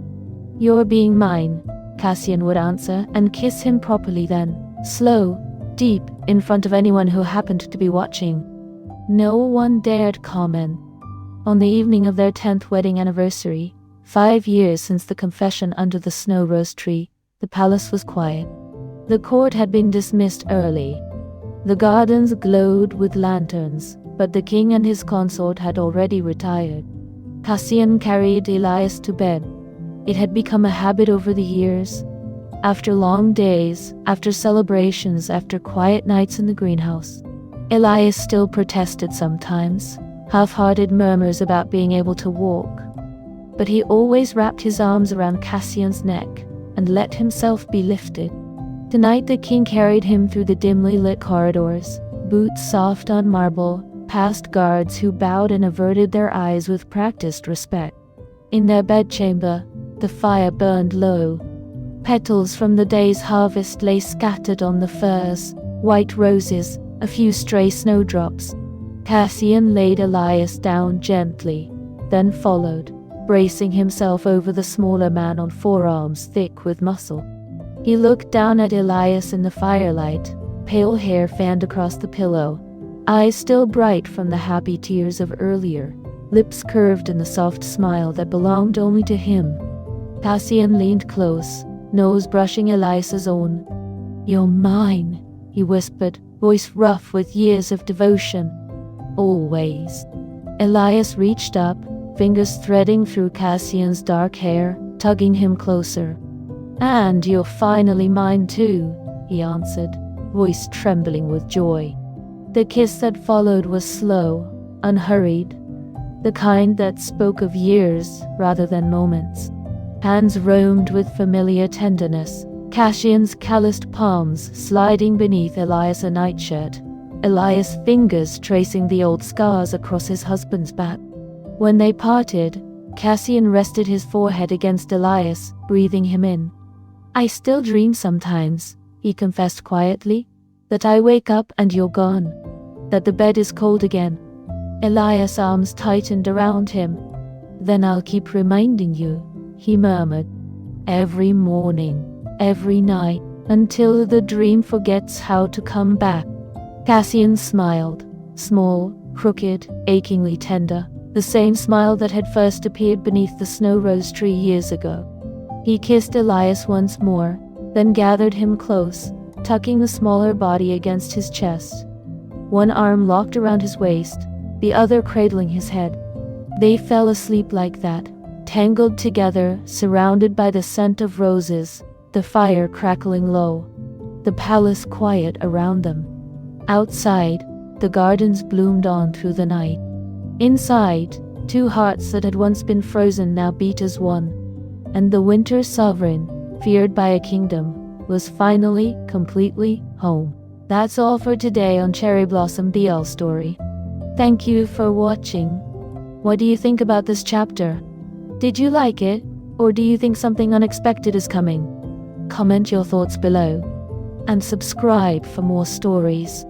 "You're being mine," Cassian would answer, and kiss him properly then, slow, deep, in front of anyone who happened to be watching. No one dared comment. On the evening of their 10th wedding anniversary, 5 years since the confession under the snow rose tree, the palace was quiet. The court had been dismissed early. The gardens glowed with lanterns, but the king and his consort had already retired. Cassian carried Elias to bed. It had become a habit over the years. After long days, after celebrations, after quiet nights in the greenhouse, Elias still protested sometimes, half-hearted murmurs about being able to walk. But he always wrapped his arms around Cassian's neck and let himself be lifted. Tonight the king carried him through the dimly lit corridors, boots soft on marble, past guards who bowed and averted their eyes with practiced respect. In their bedchamber, the fire burned low. Petals from the day's harvest lay scattered on the furs, white roses, a few stray snowdrops. Cassian laid Elias down gently, then followed, bracing himself over the smaller man on forearms thick with muscle. He looked down at Elias in the firelight, pale hair fanned across the pillow, eyes still bright from the happy tears of earlier, lips curved in the soft smile that belonged only to him. Cassian leaned close, nose brushing Elias's own. "You're mine," he whispered, voice rough with years of devotion. "Always." Elias reached up, fingers threading through Cassian's dark hair, tugging him closer. "And you're finally mine too," he answered, voice trembling with joy. The kiss that followed was slow, unhurried, the kind that spoke of years rather than moments. Hands roamed with familiar tenderness, Cassian's calloused palms sliding beneath Elias' nightshirt, Elias' fingers tracing the old scars across his husband's back. When they parted, Cassian rested his forehead against Elias, breathing him in. "I still dream sometimes," he confessed quietly, "that I wake up and you're gone, that the bed is cold again." Elias' arms tightened around him. "Then I'll keep reminding you," he murmured, "every morning, every night, until the dream forgets how to come back." Cassian smiled, small, crooked, achingly tender, the same smile that had first appeared beneath the snow rose tree years ago. He kissed Elias once more, then gathered him close, tucking the smaller body against his chest. One arm locked around his waist, the other cradling his head. They fell asleep like that, tangled together, surrounded by the scent of roses, the fire crackling low, the palace quiet around them. Outside, the gardens bloomed on through the night. Inside, two hearts that had once been frozen now beat as one, and the winter sovereign, feared by a kingdom, was finally, completely home. That's all for today on Cherry Blossom BL Story. Thank you for watching. What do you think about this chapter? Did you like it, or do you think something unexpected is coming? Comment your thoughts below, and subscribe for more stories.